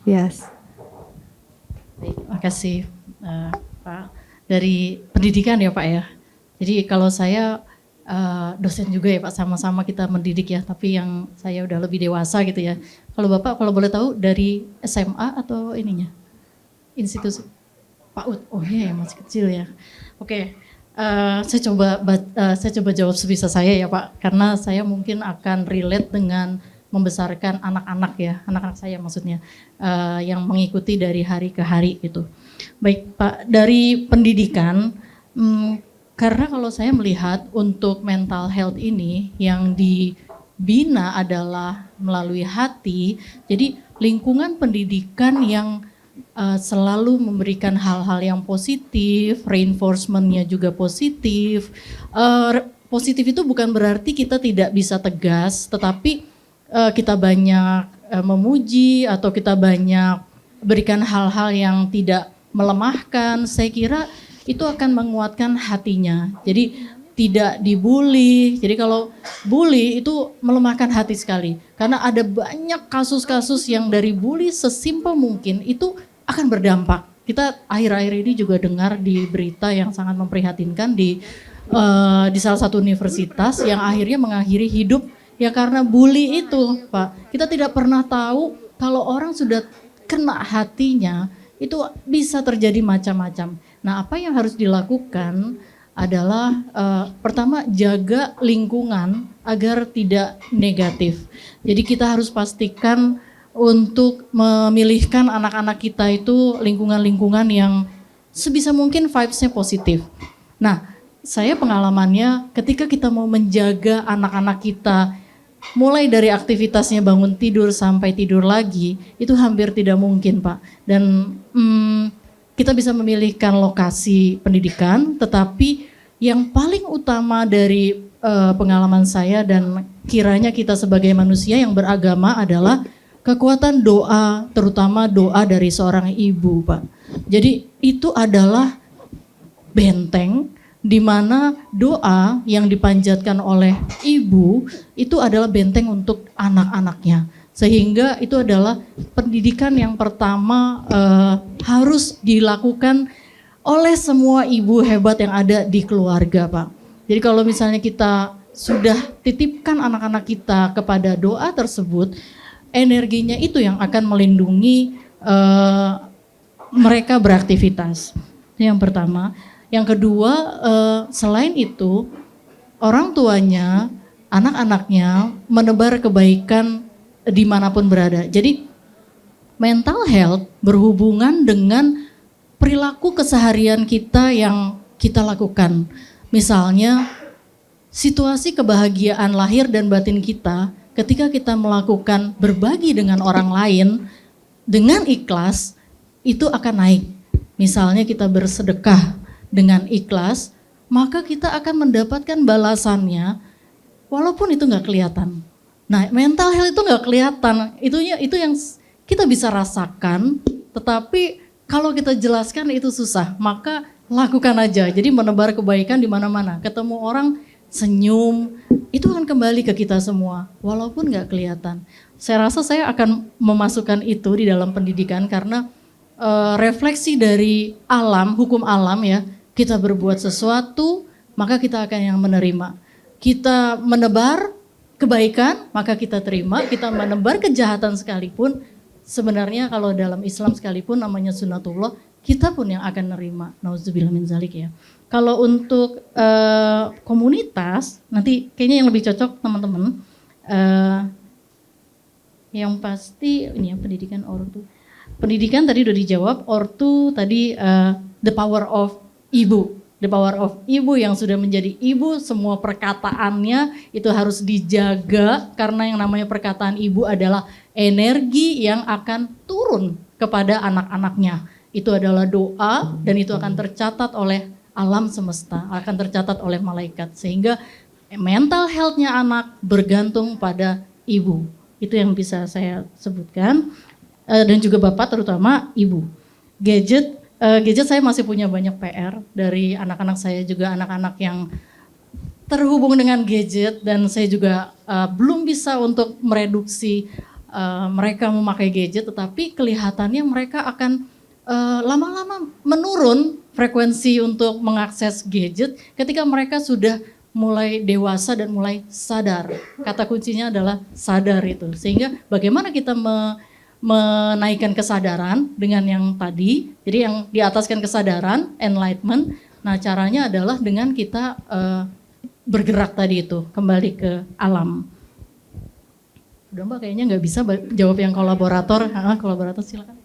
Yes. Baik, makasih Pak. Dari pendidikan ya Pak ya. Jadi kalau saya dosen juga ya Pak, sama-sama kita mendidik ya, tapi yang saya udah lebih dewasa gitu ya. Kalau Bapak kalau boleh tahu dari SMA atau ininya? Institusi PAUD. Oh iya ya, masih kecil ya. Oke. Saya coba jawab sebisa saya ya Pak, karena saya mungkin akan relate dengan membesarkan anak-anak ya, anak-anak saya maksudnya, yang mengikuti dari hari ke hari gitu. Baik Pak, dari pendidikan, karena kalau saya melihat untuk mental health ini yang dibina adalah melalui hati, jadi lingkungan pendidikan yang selalu memberikan hal-hal yang positif, reinforcementnya juga positif. Positif itu bukan berarti kita tidak bisa tegas, tetapi kita banyak memuji atau kita banyak berikan hal-hal yang tidak melemahkan. Saya kira itu akan menguatkan hatinya. Jadi tidak dibully. Jadi kalau bully itu melemahkan hati sekali. Karena ada banyak kasus-kasus yang dari bully sesimpel mungkin itu akan berdampak. Kita akhir-akhir ini juga dengar di berita yang sangat memprihatinkan di salah satu universitas yang akhirnya mengakhiri hidup ya karena bully itu, Pak. Kita tidak pernah tahu kalau orang sudah kena hatinya itu bisa terjadi macam-macam. Nah, apa yang harus dilakukan adalah pertama jaga lingkungan agar tidak negatif. Jadi kita harus pastikan untuk memilihkan anak-anak kita itu lingkungan-lingkungan yang sebisa mungkin vibes-nya positif. Nah, saya pengalamannya ketika kita mau menjaga anak-anak kita mulai dari aktivitasnya bangun tidur sampai tidur lagi, itu hampir tidak mungkin Pak. Dan kita bisa memilihkan lokasi pendidikan, tetapi yang paling utama dari pengalaman saya dan kiranya kita sebagai manusia yang beragama adalah kekuatan doa, terutama doa dari seorang ibu, Pak. Jadi itu adalah benteng di mana doa yang dipanjatkan oleh ibu itu adalah benteng untuk anak-anaknya. Sehingga itu adalah pendidikan yang pertama harus dilakukan oleh semua ibu hebat yang ada di keluarga, Pak. Jadi kalau misalnya kita sudah titipkan anak-anak kita kepada doa tersebut, energinya itu yang akan melindungi mereka beraktivitas. Yang pertama. Yang kedua, selain itu, orang tuanya, anak-anaknya menebar kebaikan dimanapun berada. Jadi mental health berhubungan dengan perilaku keseharian kita yang kita lakukan. Misalnya, situasi kebahagiaan lahir dan batin kita ketika kita melakukan berbagi dengan orang lain dengan ikhlas, itu akan naik. Misalnya kita bersedekah dengan ikhlas, maka kita akan mendapatkan balasannya walaupun itu nggak kelihatan. Nah, mental health itu nggak kelihatan, itu yang kita bisa rasakan, tetapi kalau kita jelaskan itu susah, maka lakukan aja. Jadi menebar kebaikan di mana-mana, ketemu orang senyum, itu akan kembali ke kita semua, walaupun nggak kelihatan. Saya rasa saya akan memasukkan itu di dalam pendidikan karena refleksi dari alam, hukum alam ya, kita berbuat sesuatu, maka kita akan yang menerima. Kita menebar kebaikan, maka kita terima. Kita menebar kejahatan sekalipun, sebenarnya kalau dalam Islam sekalipun namanya sunnatullah, kita pun yang akan menerima. Nauzubillah min zalik ya. Kalau untuk komunitas, nanti kayaknya yang lebih cocok teman-teman. Yang pasti ini ya pendidikan ortu. Pendidikan tadi udah dijawab, ortu tadi the power of ibu. The power of ibu yang sudah menjadi ibu, semua perkataannya itu harus dijaga karena yang namanya perkataan ibu adalah energi yang akan turun kepada anak-anaknya. Itu adalah doa dan itu akan tercatat oleh alam semesta, akan tercatat oleh malaikat. Sehingga mental health-nya anak bergantung pada ibu. Itu yang bisa saya sebutkan. Dan juga bapak terutama ibu. Gadget saya masih punya banyak PR dari anak-anak saya juga anak-anak yang terhubung dengan gadget dan saya juga belum bisa untuk mereduksi mereka memakai gadget, tetapi kelihatannya mereka akan lama-lama menurun frekuensi untuk mengakses gadget ketika mereka sudah mulai dewasa dan mulai sadar. Kata kuncinya adalah sadar itu. Sehingga bagaimana kita menaikkan kesadaran dengan yang tadi, jadi yang di ataskan kesadaran, enlightenment. Nah caranya adalah dengan kita bergerak tadi itu, kembali ke alam. Udah Mbak kayaknya nggak bisa jawab yang kolaborator. Kolaborator silakan.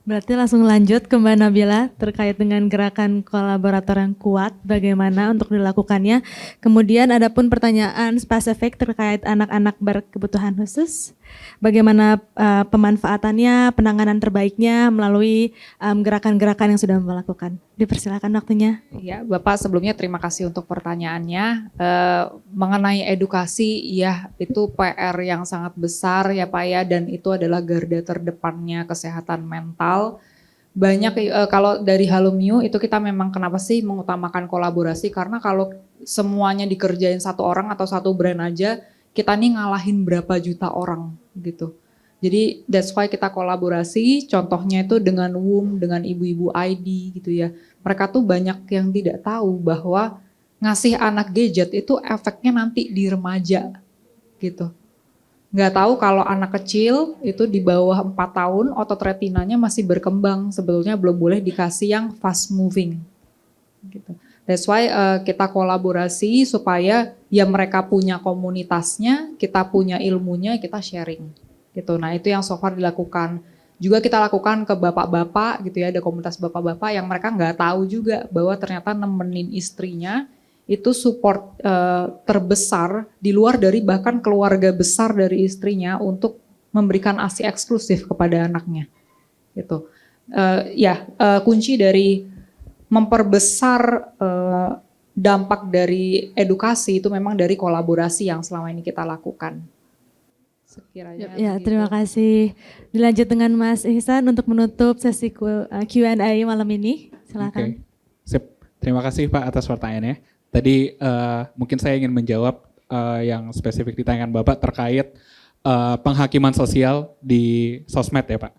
Berarti langsung lanjut ke Mbak Nabila terkait dengan gerakan kolaborator yang kuat, bagaimana untuk dilakukannya. Kemudian ada pun pertanyaan spesifik terkait anak-anak berkebutuhan khusus, bagaimana pemanfaatannya, penanganan terbaiknya melalui gerakan-gerakan yang sudah Mbak lakukan. Dipersilakan waktunya. Ya, Bapak sebelumnya terima kasih untuk pertanyaannya. Mengenai edukasi, ya itu PR yang sangat besar ya Pak ya, dan itu adalah garda terdepannya kesehatan mental. Banyak kalau dari Halumio itu kita memang kenapa sih mengutamakan kolaborasi, karena kalau semuanya dikerjain satu orang atau satu brand aja, kita nih ngalahin berapa juta orang gitu. Jadi that's why kita kolaborasi, contohnya itu dengan WUM, dengan ibu-ibu ID gitu ya. Mereka tuh banyak yang tidak tahu bahwa ngasih anak gadget itu efeknya nanti di remaja gitu. Nggak tahu kalau anak kecil itu di bawah 4 tahun otot retinanya masih berkembang, sebetulnya belum boleh dikasih yang fast moving gitu. That's why kita kolaborasi supaya ya mereka punya komunitasnya, kita punya ilmunya, kita sharing gitu. Nah itu yang so far dilakukan. Juga kita lakukan ke bapak-bapak gitu ya, ada komunitas bapak-bapak yang mereka nggak tahu juga bahwa ternyata nemenin istrinya itu support terbesar di luar dari bahkan keluarga besar dari istrinya untuk memberikan ASI eksklusif kepada anaknya gitu. Kunci dari memperbesar dampak dari edukasi itu memang dari kolaborasi yang selama ini kita lakukan. Sekiranya Ya, terima kasih. Dilanjut dengan Mas Ihsan untuk menutup sesi Q&A malam ini. Silakan. Oke. Sip. Terima kasih Pak atas pertanyaannya. Tadi mungkin saya ingin menjawab yang spesifik ditanyakan Bapak terkait penghakiman sosial di sosmed ya Pak.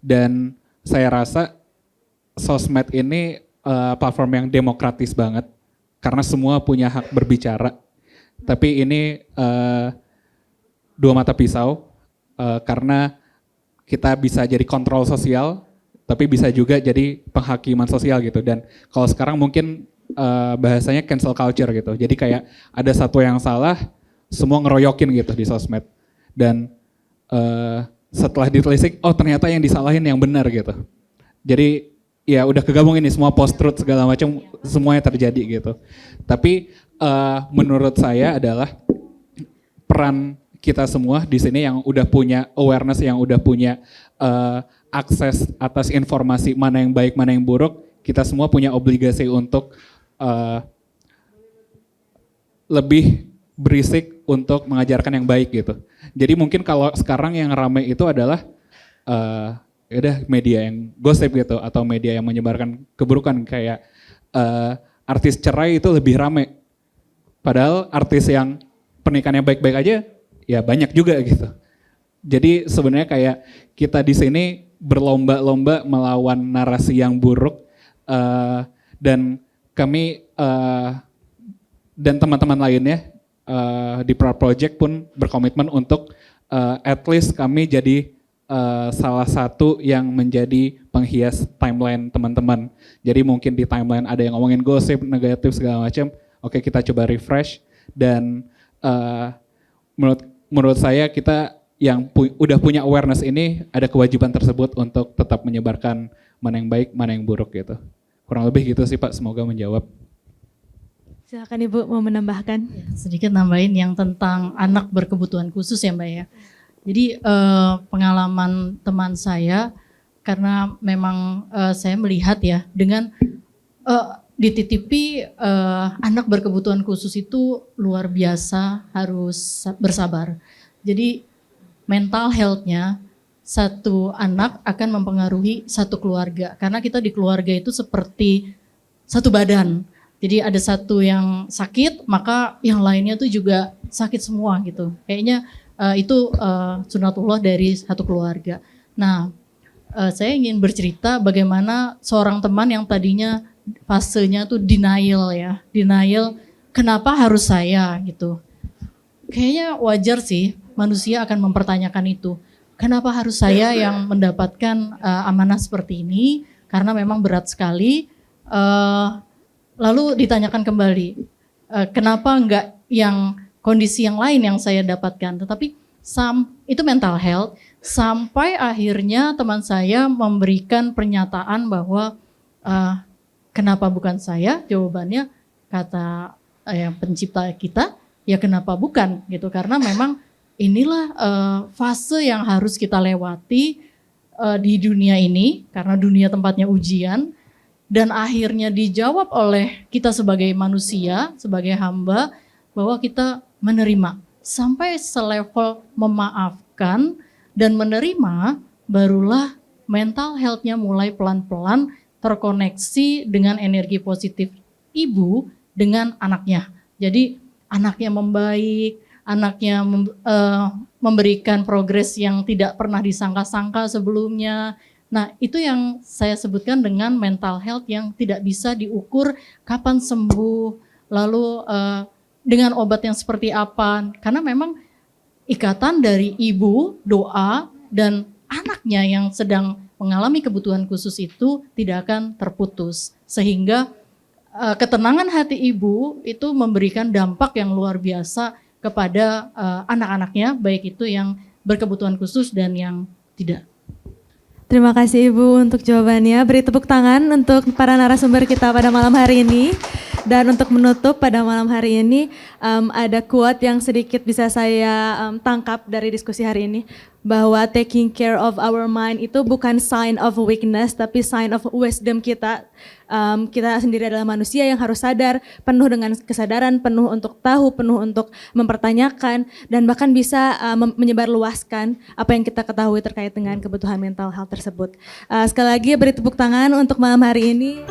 Dan saya rasa sosmed ini platform yang demokratis banget karena semua punya hak berbicara. Tapi ini dua mata pisau karena kita bisa jadi kontrol sosial, tapi bisa juga jadi penghakiman sosial gitu. Dan kalau sekarang mungkin bahasanya cancel culture gitu. Jadi kayak ada satu yang salah, semua ngeroyokin gitu di sosmed. Dan setelah ditelisik, oh ternyata yang disalahin yang benar gitu. Jadi ya udah kegabung ini semua post truth segala macam semuanya terjadi gitu. Tapi menurut saya adalah peran kita semua di sini yang udah punya awareness, yang udah punya akses atas informasi mana yang baik, mana yang buruk, kita semua punya obligasi untuk lebih berisik untuk mengajarkan yang baik gitu. Jadi mungkin kalau sekarang yang ramai itu adalah media yang gosip gitu atau media yang menyebarkan keburukan kayak artis cerai itu lebih ramai. Padahal artis yang pernikahannya baik-baik aja ya banyak juga gitu. Jadi sebenarnya kayak kita di sini berlomba-lomba melawan narasi yang buruk dan kami dan teman-teman lainnya di Proud Project pun berkomitmen untuk at least kami jadi salah satu yang menjadi penghias timeline teman-teman. Jadi mungkin di timeline ada yang ngomongin gosip, negatif segala macam. Oke, kita coba refresh dan menurut saya kita yang udah punya awareness ini ada kewajiban tersebut untuk tetap menyebarkan mana yang baik, mana yang buruk gitu. Kurang lebih gitu sih Pak, semoga menjawab. Silakan Ibu mau menambahkan. Ya, sedikit nambahin yang tentang anak berkebutuhan khusus ya Mbak ya. Jadi pengalaman teman saya, karena memang saya melihat ya dengan dititipi anak berkebutuhan khusus itu luar biasa harus bersabar. Jadi mental health-nya satu anak akan mempengaruhi satu keluarga. Karena kita di keluarga itu seperti satu badan. Jadi ada satu yang sakit, maka yang lainnya tuh juga sakit semua gitu. Kayaknya itu sunatullah dari satu keluarga. Nah, saya ingin bercerita bagaimana seorang teman yang tadinya fasenya tuh denial ya, denial kenapa harus saya gitu. Kayaknya wajar sih manusia akan mempertanyakan itu. Kenapa harus saya yang mendapatkan amanah seperti ini? Karena memang berat sekali. Lalu ditanyakan kembali, kenapa enggak yang kondisi yang lain yang saya dapatkan? Tetapi itu mental health, sampai akhirnya teman saya memberikan pernyataan bahwa kenapa bukan saya? Jawabannya kata yang pencipta kita, ya kenapa bukan gitu? Karena memang inilah fase yang harus kita lewati di dunia ini, karena dunia tempatnya ujian. Dan akhirnya dijawab oleh kita sebagai manusia, sebagai hamba, bahwa kita menerima. Sampai selevel memaafkan dan menerima, barulah mental health-nya mulai pelan-pelan terkoneksi dengan energi positif ibu dengan anaknya. Jadi anaknya membaik, anaknya memberikan progres yang tidak pernah disangka-sangka sebelumnya. Nah, itu yang saya sebutkan dengan mental health yang tidak bisa diukur kapan sembuh, lalu dengan obat yang seperti apa. Karena memang ikatan dari ibu, doa, dan anaknya yang sedang mengalami kebutuhan khusus itu tidak akan terputus. Sehingga ketenangan hati ibu itu memberikan dampak yang luar biasa kepada anak-anaknya, baik itu yang berkebutuhan khusus dan yang tidak. Terima kasih Ibu untuk jawabannya. Beri tepuk tangan untuk para narasumber kita pada malam hari ini. Dan untuk menutup pada malam hari ini, ada quote yang sedikit bisa saya tangkap dari diskusi hari ini, bahwa taking care of our mind itu bukan sign of weakness, tapi sign of wisdom kita. Kita sendiri adalah manusia yang harus sadar, penuh dengan kesadaran, penuh untuk tahu, penuh untuk mempertanyakan, dan bahkan bisa menyebarluaskan apa yang kita ketahui terkait dengan kebutuhan mental health tersebut. Sekali lagi beri tepuk tangan untuk malam hari ini.